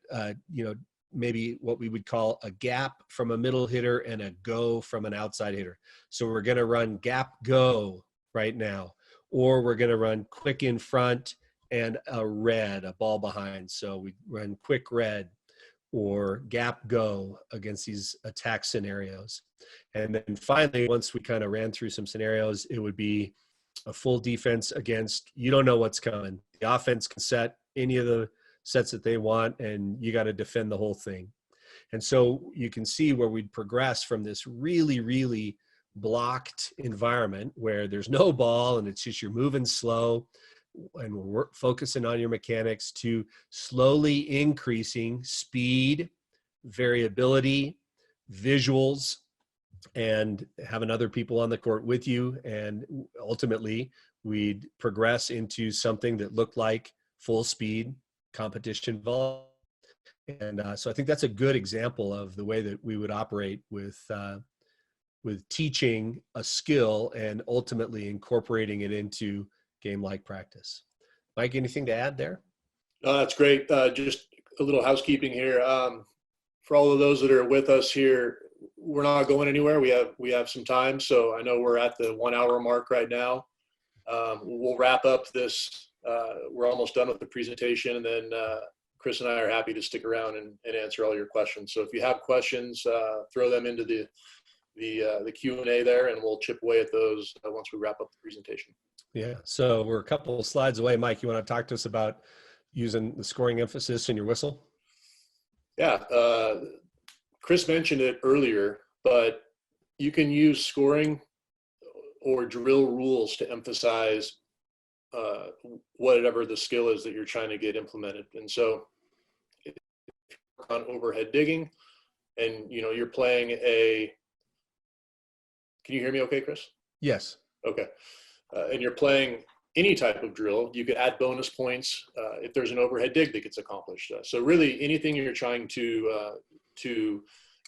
maybe what we would call a gap from a middle hitter and a go from an outside hitter. So we're going to run gap go right now, or we're going to run quick in front and a red, a ball behind. So we run quick red or gap go against these attack scenarios. And then finally, once we kind of ran through some scenarios, it would be a full defense against, you don't know what's coming. The offense can set any of the sets that they want, and you got to defend the whole thing. And so you can see where we'd progress from this really, really blocked environment where there's no ball and it's just you're moving slow and we're focusing on your mechanics to slowly increasing speed, variability, visuals, and having other people on the court with you. And ultimately, we'd progress into something that looked like full speed competition volleyball. And so I think that's a good example of the way that we would operate with teaching a skill and ultimately incorporating it into game-like practice. Mike, anything to add there? No, that's great. Just a little housekeeping here. For all of those that are with us here, we're not going anywhere. We have some time. So I know we're at the 1 hour mark right now. We'll wrap up this. We're almost done with the presentation, and then Chris and I are happy to stick around and answer all your questions. So if you have questions, throw them into the Q&A there, and we'll chip away at those once we wrap up the presentation. Yeah. So we're a couple of slides away. Mike, you want to talk to us about using the scoring emphasis in your whistle? Yeah. Chris mentioned it earlier, but you can use scoring or drill rules to emphasize whatever the skill is that you're trying to get implemented. And so if you're on overhead digging and you're playing can you hear me okay, Chris? Yes. Okay. And you're playing any type of drill, you could add bonus points if there's an overhead dig that gets accomplished. So really anything you're trying to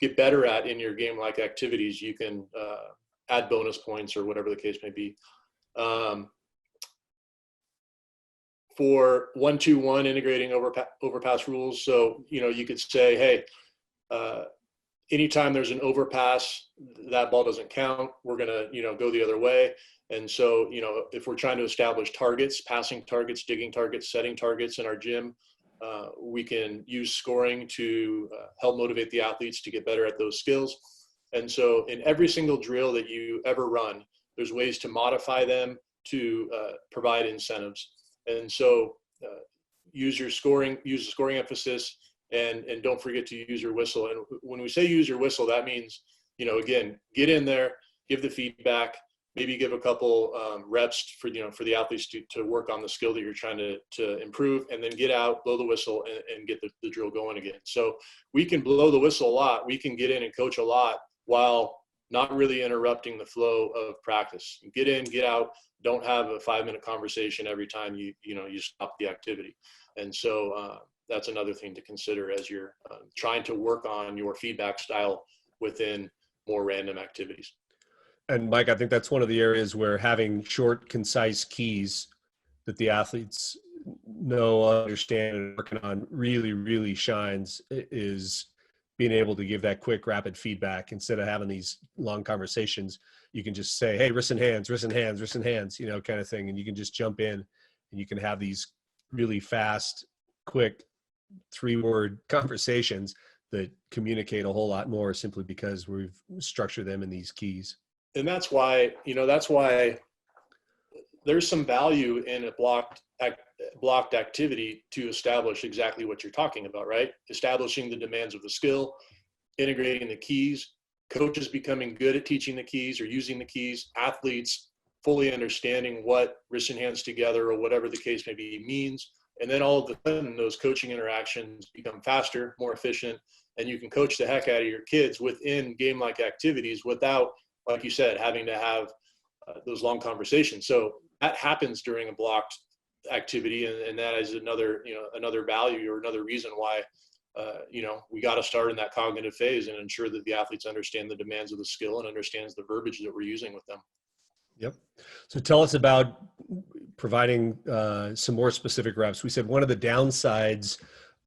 get better at in your game-like activities, you can add bonus points or whatever the case may be. For 1-2-1 integrating overpass rules, so you could say, hey, anytime there's an overpass, that ball doesn't count. We're gonna go the other way. And so if we're trying to establish targets, passing targets, digging targets, setting targets in our gym, we can use scoring to help motivate the athletes to get better at those skills. And so in every single drill that you ever run, there's ways to modify them to provide incentives. And so use the scoring emphasis, and don't forget to use your whistle. And when we say use your whistle, that means, again, get in there, give the feedback, maybe give a couple reps for the athletes to work on the skill that you're trying to improve, and then get out, blow the whistle, and get the drill going again. So we can blow the whistle a lot. We can get in and coach a lot while not really interrupting the flow of practice. Get in, get out. Don't have a 5-minute conversation every time you stop the activity. And so that's another thing to consider as you're trying to work on your feedback style within more random activities. And Mike, I think that's one of the areas where having short, concise keys that the athletes know, understand, and working on really, really shines is being able to give that quick, rapid feedback instead of having these long conversations. You can just say, hey, wrists and hands, wrists and hands, wrists and hands, kind of thing. And you can just jump in and you can have these really fast, quick 3-word conversations that communicate a whole lot more simply because we've structured them in these keys. And that's why there's some value in a blocked activity to establish exactly what you're talking about, right? Establishing the demands of the skill, integrating the keys, coaches becoming good at teaching the keys or using the keys, athletes fully understanding what wrist and hands together or whatever the case may be means. And then all of a sudden those coaching interactions become faster, more efficient, and you can coach the heck out of your kids within game-like activities without, like you said, having to have those long conversations. So that happens during a blocked activity, and that is another value or another reason why we got to start in that cognitive phase and ensure that the athletes understand the demands of the skill and understands the verbiage that we're using with them. Yep. So tell us about providing some more specific reps. We said one of the downsides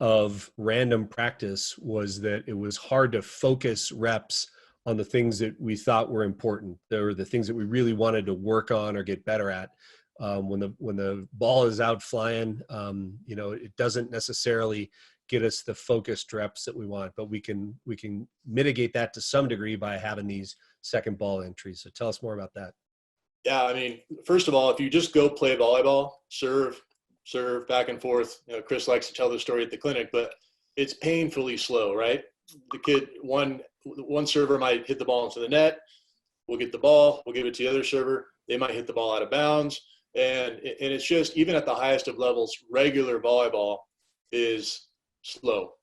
of random practice was that it was hard to focus reps on the things that we thought were important. There were the things that we really wanted to work on or get better at. When the ball is out flying, it doesn't necessarily get us the focused reps that we want, but we can mitigate that to some degree by having these second ball entries. So tell us more about that. Yeah, I mean, first of all, if you just go play volleyball, serve back and forth, Chris likes to tell the story at the clinic, but it's painfully slow, right? The kid, one server might hit the ball into the net. We'll get the ball, we'll give it to the other server. They might hit the ball out of bounds. And it's just, even at the highest of levels, regular volleyball is slow.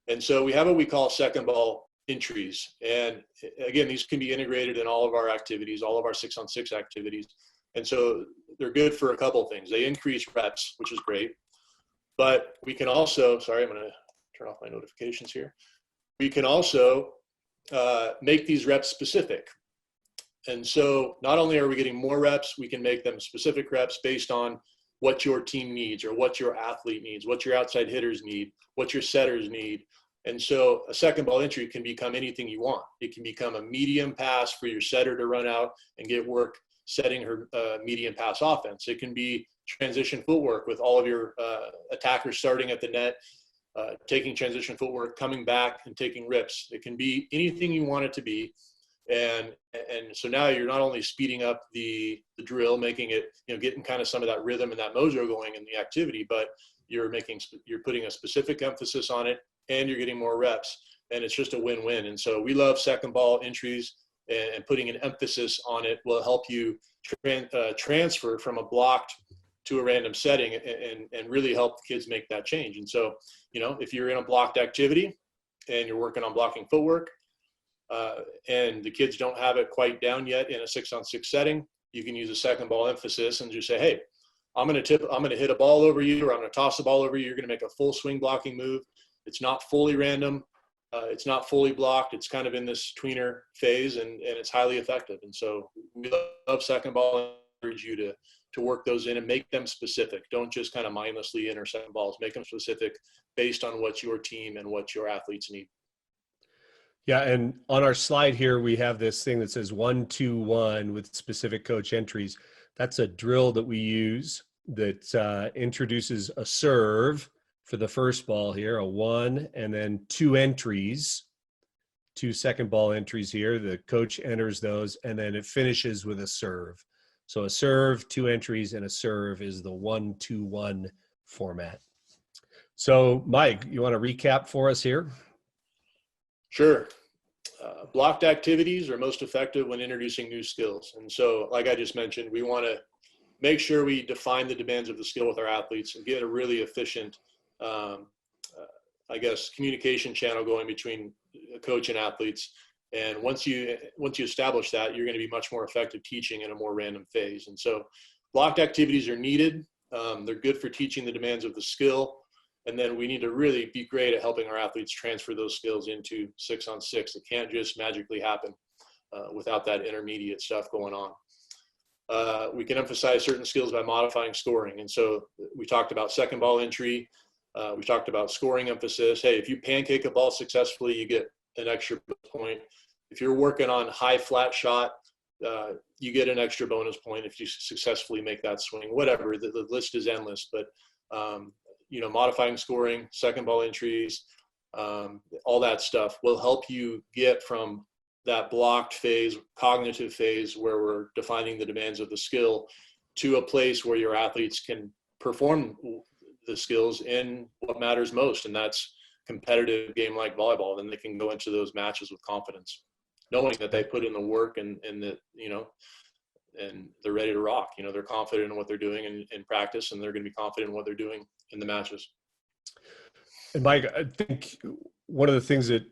And so we have what we call second ball entries. And again, these can be integrated in all of our activities, all of our 6-on-6 activities. And so they're good for a couple of things. They increase reps, which is great. But we can also, sorry, I'm going to turn off my notifications here. We can also make these reps specific. And so not only are we getting more reps, we can make them specific reps based on what your team needs or what your athlete needs, what your outside hitters need, what your setters need. And so a second ball entry can become anything you want. It can become a medium pass for your setter to run out and get work setting her medium pass offense. It can be transition footwork with all of your attackers starting at the net, taking transition footwork, coming back and taking rips. It can be anything you want it to be. And so now you're not only speeding up the drill, making it, getting kind of some of that rhythm and that mojo going in the activity, but you're putting a specific emphasis on it and you're getting more reps, and it's just a win-win. And so we love second ball entries, and putting an emphasis on it will help you transfer from a blocked to a random setting and really help the kids make that change. And so, if you're in a blocked activity and you're working on blocking footwork, and the kids don't have it quite down yet in a 6-on-6 setting, you can use a second ball emphasis and just say, hey, I'm going to hit a ball over you, or I'm going to toss the ball over you. You're going to make a full swing blocking move. It's not fully random. It's not fully blocked. It's kind of in this tweener phase, and it's highly effective. And so we love second ball. I encourage you to work those in and make them specific. Don't just kind of mindlessly enter second balls. Make them specific based on what your team and what your athletes need. Yeah, and on our slide here, we have this thing that says 1-2-1 with specific coach entries. That's a drill that we use that introduces a serve for the first ball here, a 1, and then 2 entries, 2 second ball entries here. The coach enters those, and then it finishes with a serve. So a serve, 2 entries, and a serve is the 1-2-1 format. So Mike, you want to recap for us here? Sure. Blocked activities are most effective when introducing new skills. And so, like I just mentioned, we want to make sure we define the demands of the skill with our athletes and get a really efficient, communication channel going between coach and athletes. And once you establish that, you're going to be much more effective teaching in a more random phase. And so blocked activities are needed. They're good for teaching the demands of the skill. And then we need to really be great at helping our athletes transfer those skills into 6-on-6. It can't just magically happen without that intermediate stuff going on. We can emphasize certain skills by modifying scoring. And so we talked about second ball entry. We talked about scoring emphasis. Hey, if you pancake a ball successfully, you get an extra point. If you're working on high flat shot, you get an extra bonus point if you successfully make that swing. Whatever, the list is endless. But modifying scoring, second ball entries, all that stuff will help you get from that blocked phase, cognitive phase, where we're defining the demands of the skill, to a place where your athletes can perform the skills in what matters most, and that's competitive game like volleyball. Then they can go into those matches with confidence, knowing that they put in the work and that, and they're ready to rock. They're confident in what they're doing in practice, and they're going to be confident in what they're doing in the matches. And Mike, I think one of the things that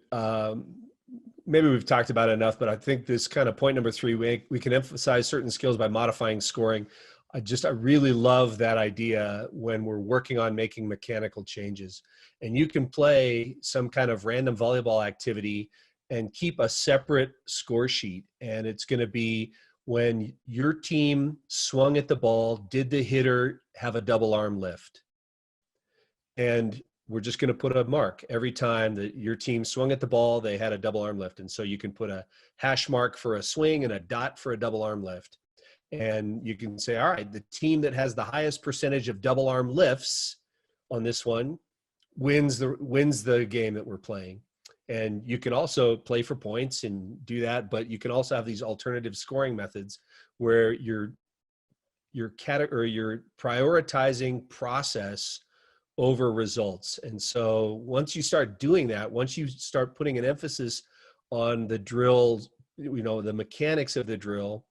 maybe we've talked about enough, but I think this kind of point number 3, we can emphasize certain skills by modifying scoring. I really love that idea when we're working on making mechanical changes. And you can play some kind of random volleyball activity and keep a separate score sheet. And it's going to be when your team swung at the ball, did the hitter have a double arm lift? And we're just going to put a mark every time that your team swung at the ball, they had a double arm lift. And so you can put a hash mark for a swing and a dot for a double arm lift. And you can say, all right, the team that has the highest percentage of double arm lifts on this one wins the game that we're playing. And you can also play for points and do that, but you can also have these alternative scoring methods where you're prioritizing process over results. And so once you start doing that, once you start putting an emphasis on the drill, the mechanics of the drill,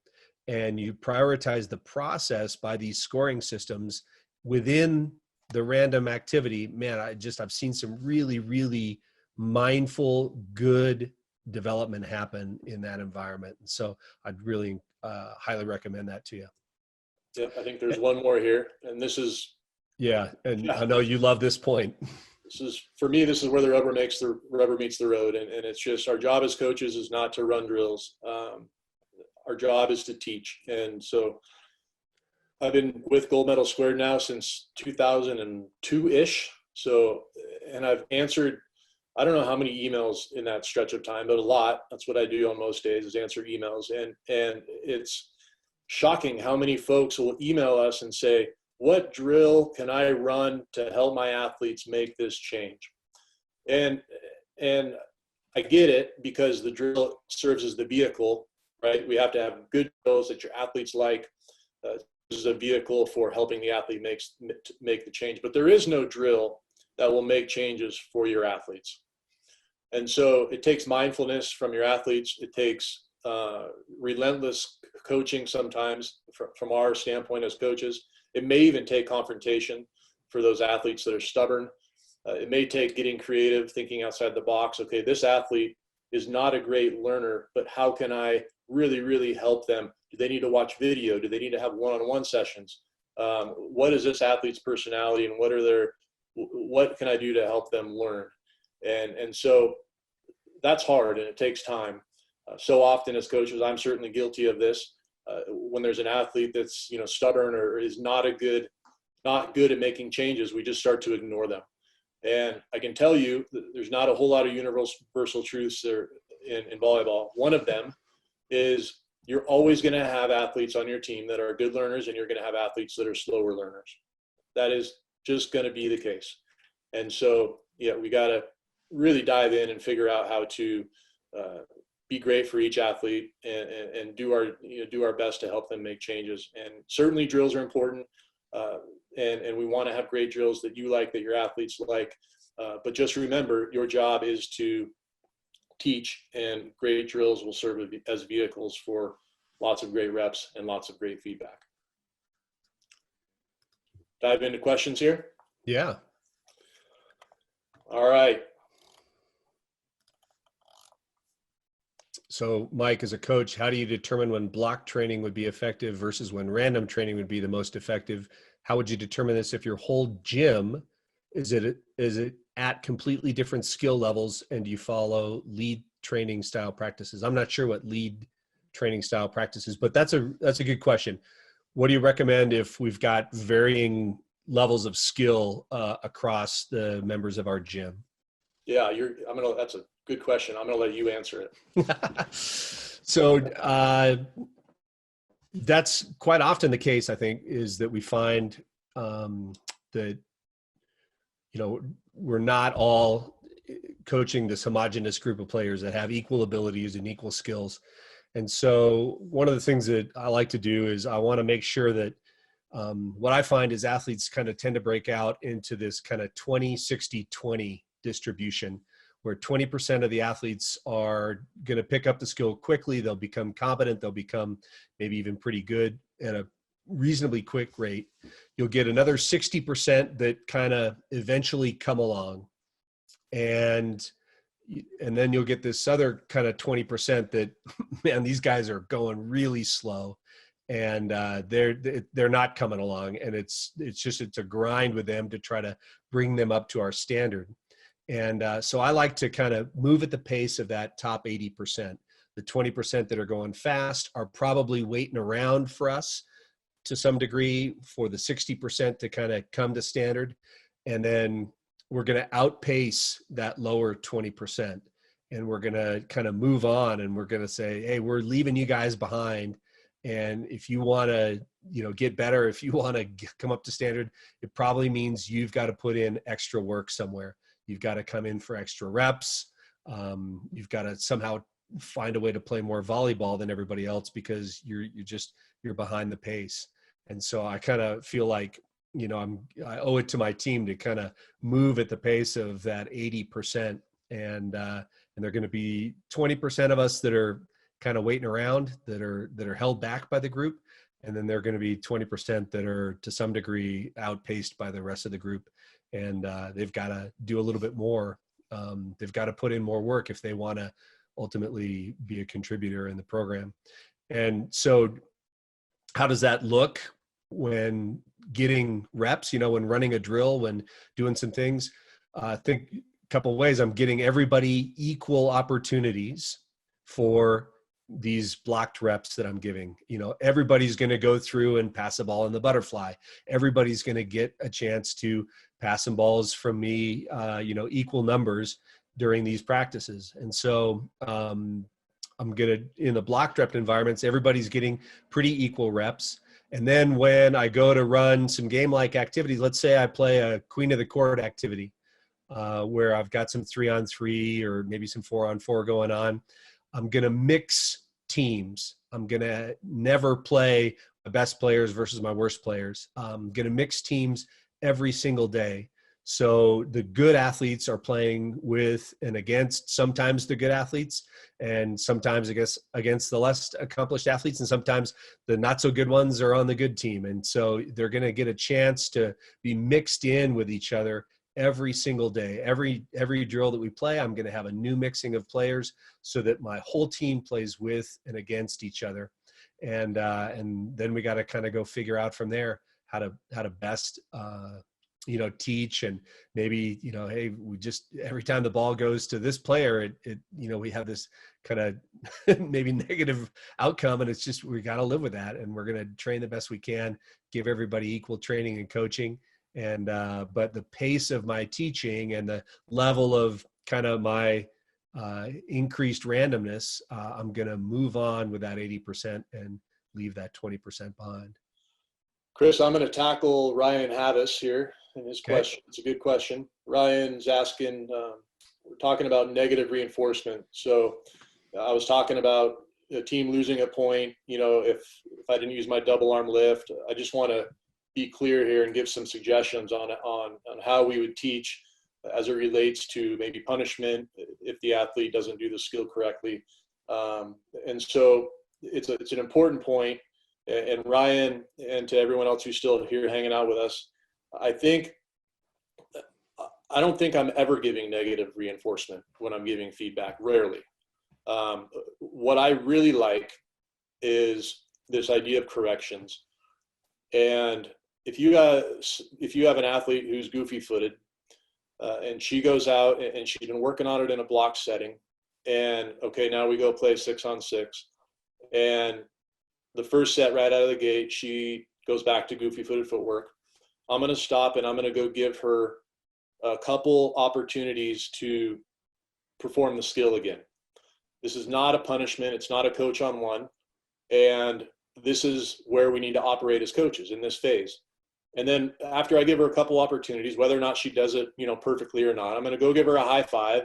and you prioritize the process by these scoring systems within the random activity, man, I've seen some really, really mindful, good development happen in that environment. And so I'd really highly recommend that to you. Yeah, I think there's one more here, and this is. Yeah, and I know you love this point. For me, this is where the rubber meets the road. And it's just, our job as coaches is not to run drills. Our job is to teach. And so I've been with Gold Medal Squared now since 2002-ish. So, and I've answered, I don't know how many emails in that stretch of time, but a lot. That's what I do on most days, is answer emails. And it's shocking how many folks will email us and say, what drill can I run to help my athletes make this change? And I get it, because the drill serves as the vehicle, right? We have to have good drills that your athletes like. This is a vehicle for helping the athlete make the change. But there is no drill that will make changes for your athletes. And so it takes mindfulness from your athletes. It takes relentless coaching sometimes from our standpoint as coaches. It may even take confrontation for those athletes that are stubborn. It may take getting creative, thinking outside the box. Okay, this athlete is not a great learner, but how can I really, really help them? Do they need to watch video? Do they need to have one-on-one sessions? What is this athlete's personality, and what can I do to help them learn? And so that's hard, and it takes time. So often as coaches, I'm certainly guilty of this. When there's an athlete that's stubborn or is not good at making changes, we just start to ignore them. And I can tell you that there's not a whole lot of universal truths there in volleyball. One of them is you're always going to have athletes on your team that are good learners, and you're going to have athletes that are slower learners. That is just going to be the case. And so, yeah, we got to really dive in and figure out how to be great for each athlete and do our best to help them make changes. And certainly drills are important. And we want to have great drills that you like, that your athletes like. But just remember, your job is to teach, and great drills will serve as vehicles for lots of great reps and lots of great feedback. Dive into questions here? Yeah. All right. So Mike, as a coach, how do you determine when block training would be effective versus when random training would be the most effective? How would you determine this if your whole gym is it at completely different skill levels, and do you follow lead training style practices? I'm not sure what lead training style practices, but that's a good question. What do you recommend if we've got varying levels of skill across the members of our gym? Yeah, that's a good question. I'm gonna let you answer it. So that's quite often the case, I think, is that we find that, we're not all coaching this homogenous group of players that have equal abilities and equal skills. And so one of the things that I like to do is I want to make sure that what I find is athletes kind of tend to break out into this kind of 20-60-20 distribution, where 20% of the athletes are going to pick up the skill quickly. They'll become competent. They'll become maybe even pretty good at a reasonably quick rate. You'll get another 60% that kind of eventually come along. And then you'll get this other kind of 20% that, man, these guys are going really slow, and they're not coming along. And it's a grind with them to try to bring them up to our standard. And so I like to kind of move at the pace of that top 80%. The 20% that are going fast are probably waiting around for us to some degree for the 60% to kind of come to standard. And then we're going to outpace that lower 20. And we're going to kind of move on, and we're going to say, hey, we're leaving you guys behind. And if you want to, get better, if you want to come up to standard, it probably means you've got to put in extra work somewhere. You've got to come in for extra reps. You've got to somehow find a way to play more volleyball than everybody else because you're behind the pace. And so I kind of feel like, I owe it to my team to kind of move at the pace of that 80%. And they're going to be 20% of us that are kind of waiting around, that are held back by the group. And then they're going to be 20% that are to some degree outpaced by the rest of the group. And they've got to do a little bit more. They've got to put in more work if they want to ultimately be a contributor in the program. And so how does that look when getting reps, when running a drill, when doing some things? I think a couple of ways. I'm getting everybody equal opportunities for these blocked reps that I'm giving. Everybody's going to go through and pass a ball in the butterfly. Everybody's going to get a chance to pass some balls from me, equal numbers during these practices. And so I'm going to, in the blocked rep environments, everybody's getting pretty equal reps. And then when I go to run some game-like activities, let's say I play a queen of the court activity where I've got some 3-on-3 or maybe some 4-on-4 going on, I'm going to mix teams. I'm going to never play my best players versus my worst players. I'm going to mix teams every single day. So the good athletes are playing with and against sometimes the good athletes, and sometimes against the less accomplished athletes, and sometimes the not so good ones are on the good team. And so they're going to get a chance to be mixed in with each other every single day. Every drill that we play, I'm going to have a new mixing of players so that my whole team plays with and against each other. And then we got to kind of go figure out from there how to best teach, and maybe, hey, we just, every time the ball goes to this player, we have this kind of maybe negative outcome, and it's just, we got to live with that. And we're going to train the best we can, give everybody equal training and coaching. And, but the pace of my teaching and the level of kind of my increased randomness, I'm going to move on with that 80% and leave that 20% behind. Chris, I'm going to tackle Ryan Hattis here in his question. It's a good question. Ryan's asking, we're talking about negative reinforcement. So I was talking about a team losing a point. If I didn't use my double arm lift, I just want to be clear here and give some suggestions on how we would teach as it relates to maybe punishment if the athlete doesn't do the skill correctly. And so it's an important point. And Ryan, and to everyone else who's still here hanging out with us, I don't think I'm ever giving negative reinforcement when I'm giving feedback, rarely. What I really like is this idea of corrections. And if you have an athlete who's goofy footed, and she goes out and she's been working on it in a block setting, and okay, now we go play 6-on-6, and the first set right out of the gate, she goes back to goofy footed footwork. I'm going to stop and I'm going to go give her a couple opportunities to perform the skill again. This is not a punishment. It's not a coach on one. And this is where we need to operate as coaches in this phase. And then after I give her a couple opportunities, whether or not she does it, perfectly or not, I'm going to go give her a high five.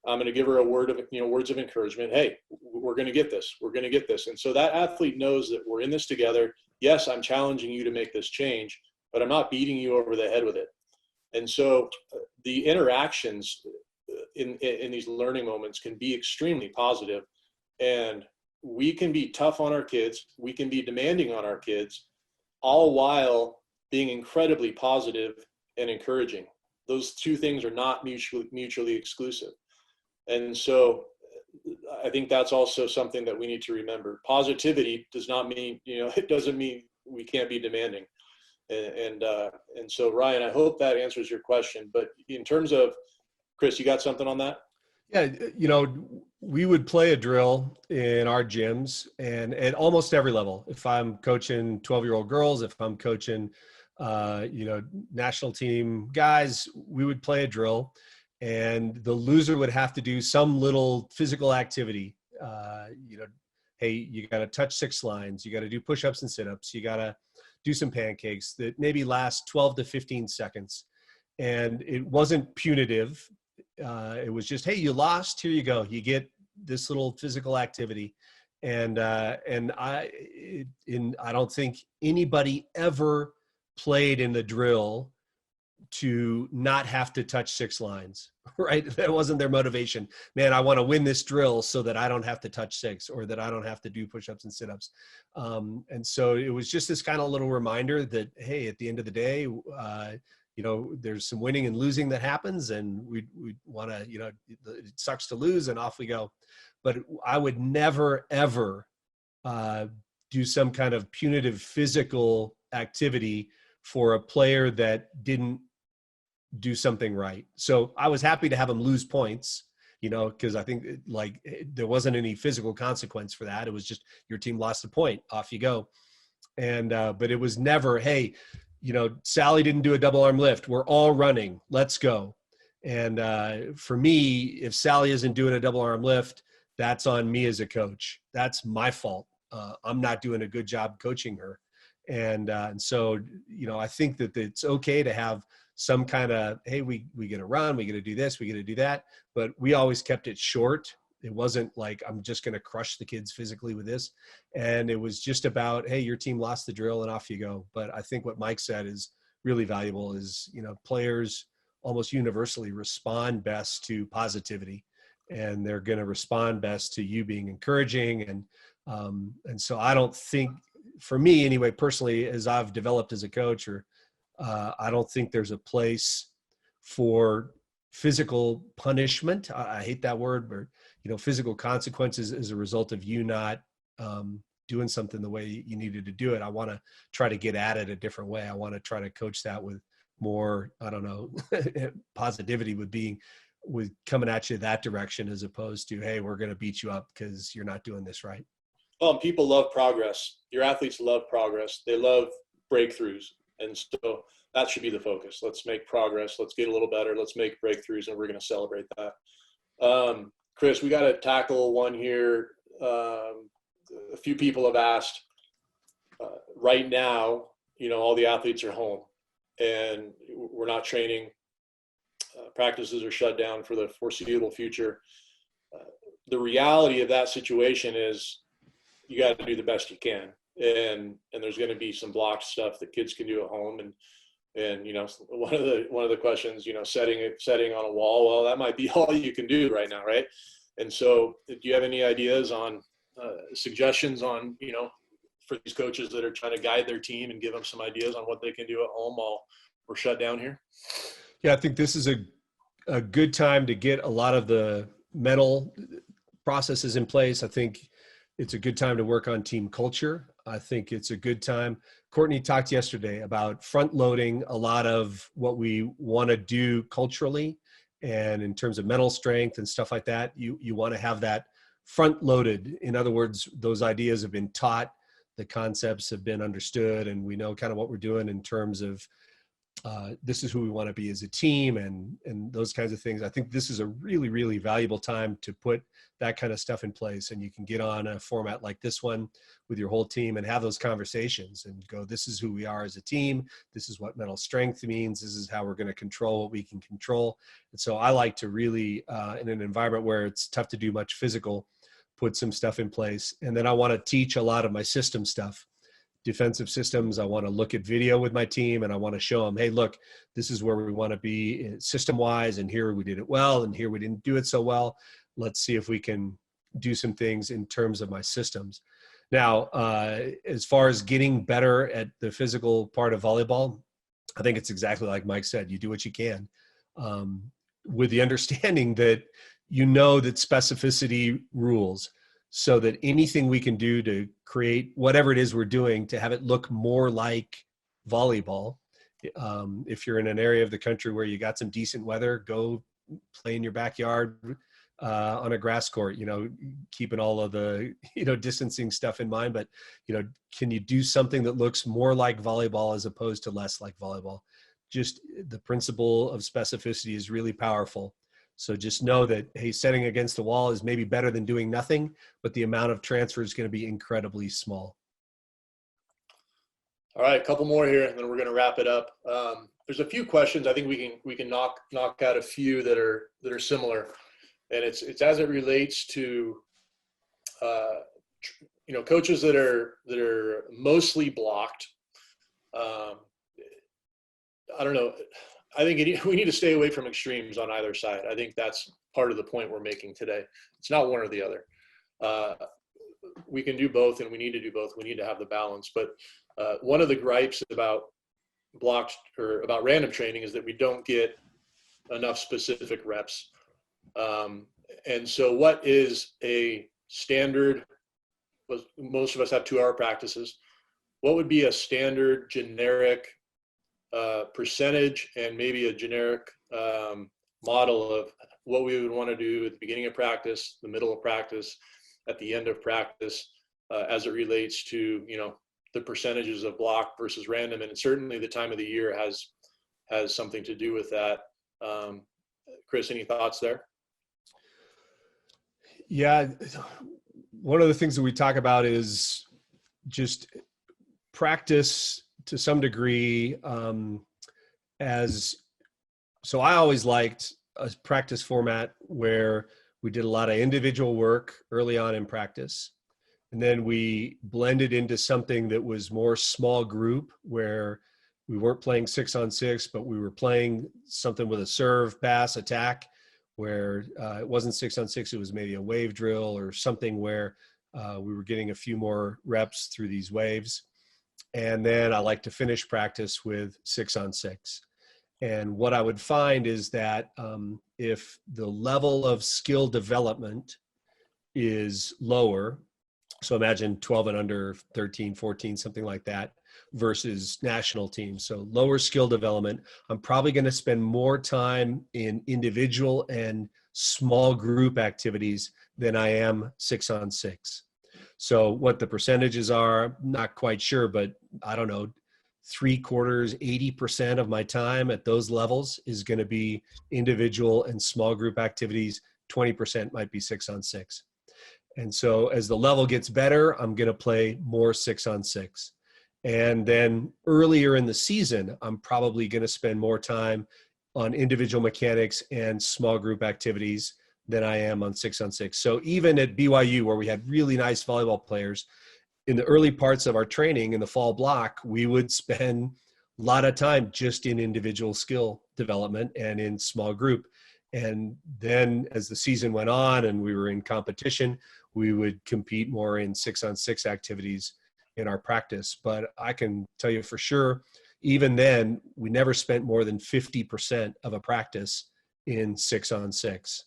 I'm going to give her a word of, words of encouragement. Hey, we're going to get this. We're going to get this. And so that athlete knows that we're in this together. Yes, I'm challenging you to make this change, but I'm not beating you over the head with it. And so the interactions in these learning moments can be extremely positive, and we can be tough on our kids. We can be demanding on our kids, all while being incredibly positive and encouraging. Those two things are not mutually exclusive. And so I think that's also something that we need to remember. Positivity does not mean, it doesn't mean we can't be demanding. And so, Ryan, I hope that answers your question. But in terms of, Chris, you got something on that? Yeah, we would play a drill in our gyms, and at almost every level. If I'm coaching 12-year-old girls, if I'm coaching, national team guys, we would play a drill, and the loser would have to do some little physical activity. Hey, you got to touch 6 lines, you got to do push-ups and sit-ups, you got to do some pancakes that maybe last 12 to 15 seconds. And it wasn't punitive. It was just, hey, you lost, here you go. You get this little physical activity. And I don't think anybody ever played in the drill to not have to touch 6 lines, right? That wasn't their motivation. Man, I want to win this drill so that I don't have to touch 6, or that I don't have to do push-ups and sit-ups. And so it was just this kind of little reminder that, hey, at the end of the day, there's some winning and losing that happens, and we want to, it sucks to lose, and off we go. But I would never, ever do some kind of punitive physical activity for a player that didn't do something right. So I was happy to have him lose points, because I think there wasn't any physical consequence for that. It was just your team lost a point, off you go. And but it was never, hey, Sally didn't do a double arm lift, we're all running, let's go. And for me, if Sally isn't doing a double arm lift, that's on me as a coach. That's my fault. I'm not doing a good job coaching her. And so, I think that it's okay to have some kind of, hey, we get to run, we get to do this, we get to do that. But we always kept it short. It wasn't like, I'm just going to crush the kids physically with this. And it was just about, hey, your team lost the drill and off you go. But I think what Mike said is really valuable is, players almost universally respond best to positivity, and they're going to respond best to you being encouraging. And so I don't think, for me anyway, personally, as I've developed as a coach, I don't think there's a place for physical punishment. I hate that word, but physical consequences as a result of you not doing something the way you needed to do it. I want to try to get at it a different way. I want to try to coach that with more, positivity, with coming at you that direction, as opposed to, hey, we're going to beat you up because you're not doing this right. Well, people love progress. Your athletes love progress. They love breakthroughs. And so that should be the focus. Let's make progress. Let's get a little better. Let's make breakthroughs, and we're going to celebrate that. Chris, we got to tackle one here. A few people have asked, right now, all the athletes are home and we're not training. Practices are shut down for the foreseeable future. The reality of that situation is you got to do the best you can. And there's going to be some blocked stuff that kids can do at home. And one of the questions, setting on a wall, well, that might be all you can do right now, right? And so, do you have any ideas on suggestions on for these coaches that are trying to guide their team and give them some ideas on what they can do at home while we're shut down here? Yeah, I think this is a good time to get a lot of the mental processes in place. I think it's a good time to work on team culture. I think it's a good time. Courtney talked yesterday about front loading a lot of what we want to do culturally, and in terms of mental strength and stuff like that, you want to have that front loaded. In other words, those ideas have been taught, the concepts have been understood, and we know kind of what we're doing in terms of this is who we want to be as a team, and those kinds of things. I think this is a really, really valuable time to put that kind of stuff in place. And you can get on a format like this one with your whole team and have those conversations and go, this is who we are as a team. This is what mental strength means. This is how we're going to control what we can control. And so I like to really, in an environment where it's tough to do much physical, put some stuff in place. And then I want to teach a lot of my system stuff. Defensive systems. I want to look at video with my team, and I want to show them, hey, look, this is where we want to be system wise, and here we did it well, and here we didn't do it so well. Let's see if we can do some things in terms of my systems. Now, as far as getting better at the physical part of volleyball, I think it's exactly like Mike said. You do what you can, with the understanding that you know that specificity rules. So that anything we can do to create whatever it is we're doing to have it look more like volleyball. If you're in an area of the country where you got some decent weather, go play in your backyard on a grass court, keeping all of the, distancing stuff in mind. But, can you do something that looks more like volleyball as opposed to less like volleyball? Just the principle of specificity is really powerful. So just know that, hey, setting against the wall is maybe better than doing nothing, but the amount of transfer is going to be incredibly small. All right, a couple more here, and then we're going to wrap it up. There's a few questions. I think we can knock out a few that are similar, and it's as it relates to coaches that are mostly blocked. I don't know. I think we need to stay away from extremes on either side. I think that's part of the point we're making today. It's not one or the other. We can do both, and we need to do both. We need to have the balance. But one of the gripes about blocked or about random training is that we don't get enough specific reps. And so what is a standard? Most of us have 2-hour practices. What would be a standard generic percentage and maybe a generic model of what we would want to do at the beginning of practice, the middle of practice, at the end of practice, as it relates to, the percentages of block versus random. And certainly the time of the year has something to do with that. Chris, any thoughts there? Yeah. One of the things that we talk about is just practice to some degree. So I always liked a practice format where we did a lot of individual work early on in practice, and then we blended into something that was more small group, where we weren't playing 6-on-6, but we were playing something with a serve, pass, attack, where it wasn't 6-on-6, it was maybe a wave drill or something where we were getting a few more reps through these waves. And then I like to finish practice with 6-on-6. And what I would find is that if the level of skill development is lower, so imagine 12 and under, 13, 14, something like that, versus national teams. So lower skill development, I'm probably going to spend more time in individual and small group activities than I am 6-on-6. So what the percentages are, I'm not quite sure, but I don't know, 3/4, 80% of my time at those levels is going to be individual and small group activities. 20% might be 6-on-6. And so as the level gets better, I'm going to play more 6-on-6. And then earlier in the season, I'm probably going to spend more time on individual mechanics and small group activities than I am on 6-on-6. So even at BYU, where we had really nice volleyball players, in the early parts of our training in the fall block, we would spend a lot of time just in individual skill development and in small group. And then as the season went on and we were in competition, we would compete more in 6-on-6 activities in our practice. But I can tell you for sure, even then, we never spent more than 50% of a practice in 6-on-6.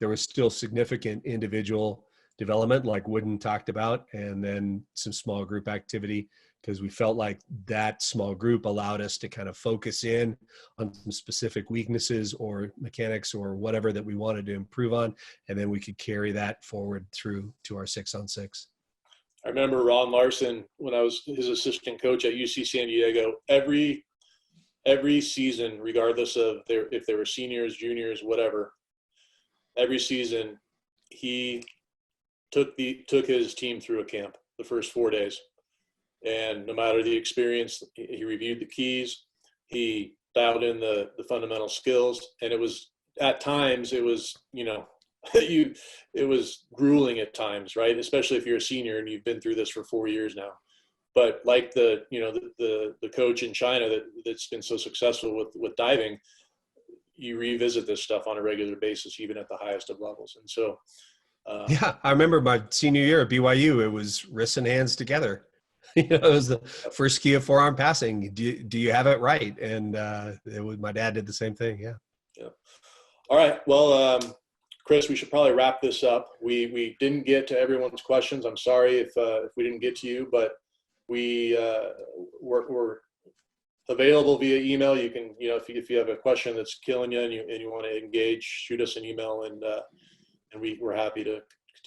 there was still significant individual development like Wooden talked about, and then some small group activity, because we felt like that small group allowed us to kind of focus in on some specific weaknesses or mechanics or whatever that we wanted to improve on. And then we could carry that forward through to our 6-on-6. I remember Ron Larson, when I was his assistant coach at UC San Diego, every season, regardless of if they were seniors, juniors, whatever, every season he took his team through a camp the first 4 days. And no matter the experience, he reviewed the keys, he dialed in the fundamental skills. And it was, at times, it was, it was grueling at times, right? Especially if you're a senior and you've been through this for 4 years now. But like the coach in China that's been so successful with diving, you revisit this stuff on a regular basis, even at the highest of levels. And so, yeah, I remember my senior year at BYU, it was wrists and hands together. It was the first key of forearm passing. Do you have it right? And my dad did the same thing. Yeah. Yeah. All right. Well, Chris, we should probably wrap this up. We didn't get to everyone's questions. I'm sorry if we didn't get to you, but we're available via email. You can, if you have a question that's killing you and you want to engage, shoot us an email, and we're happy to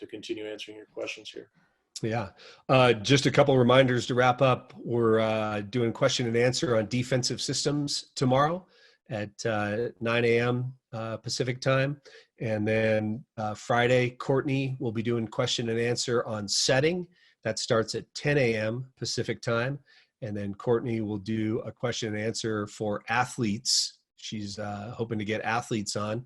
continue answering your questions here. Yeah. Just a couple reminders to wrap up. We're doing question and answer on defensive systems tomorrow at 9 a.m. Pacific time. And then Friday, Courtney will be doing question and answer on setting. That starts at 10 a.m. Pacific time. And then Courtney will do a question and answer for athletes. She's hoping to get athletes on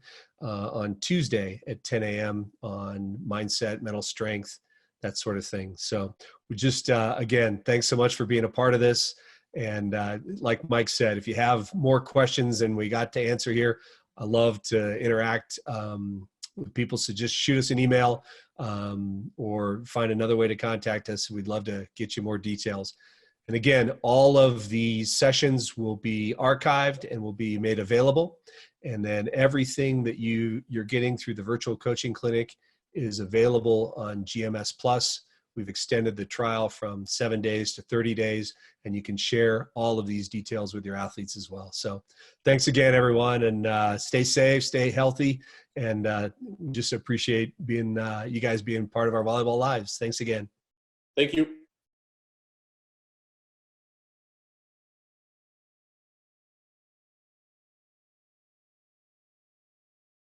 Tuesday at 10 a.m. on mindset, mental strength, that sort of thing. So we just, again, thanks so much for being a part of this. And like Mike said, if you have more questions than we got to answer here, I love to interact with people. So just shoot us an email or find another way to contact us. We'd love to get you more details. And again, all of the sessions will be archived and will be made available. And then everything that you're getting through the virtual coaching clinic is available on GMS Plus. We've extended the trial from 7 days to 30 days, and you can share all of these details with your athletes as well. So thanks again, everyone, and stay safe, stay healthy, and just appreciate you guys being part of our volleyball lives. Thanks again. Thank you.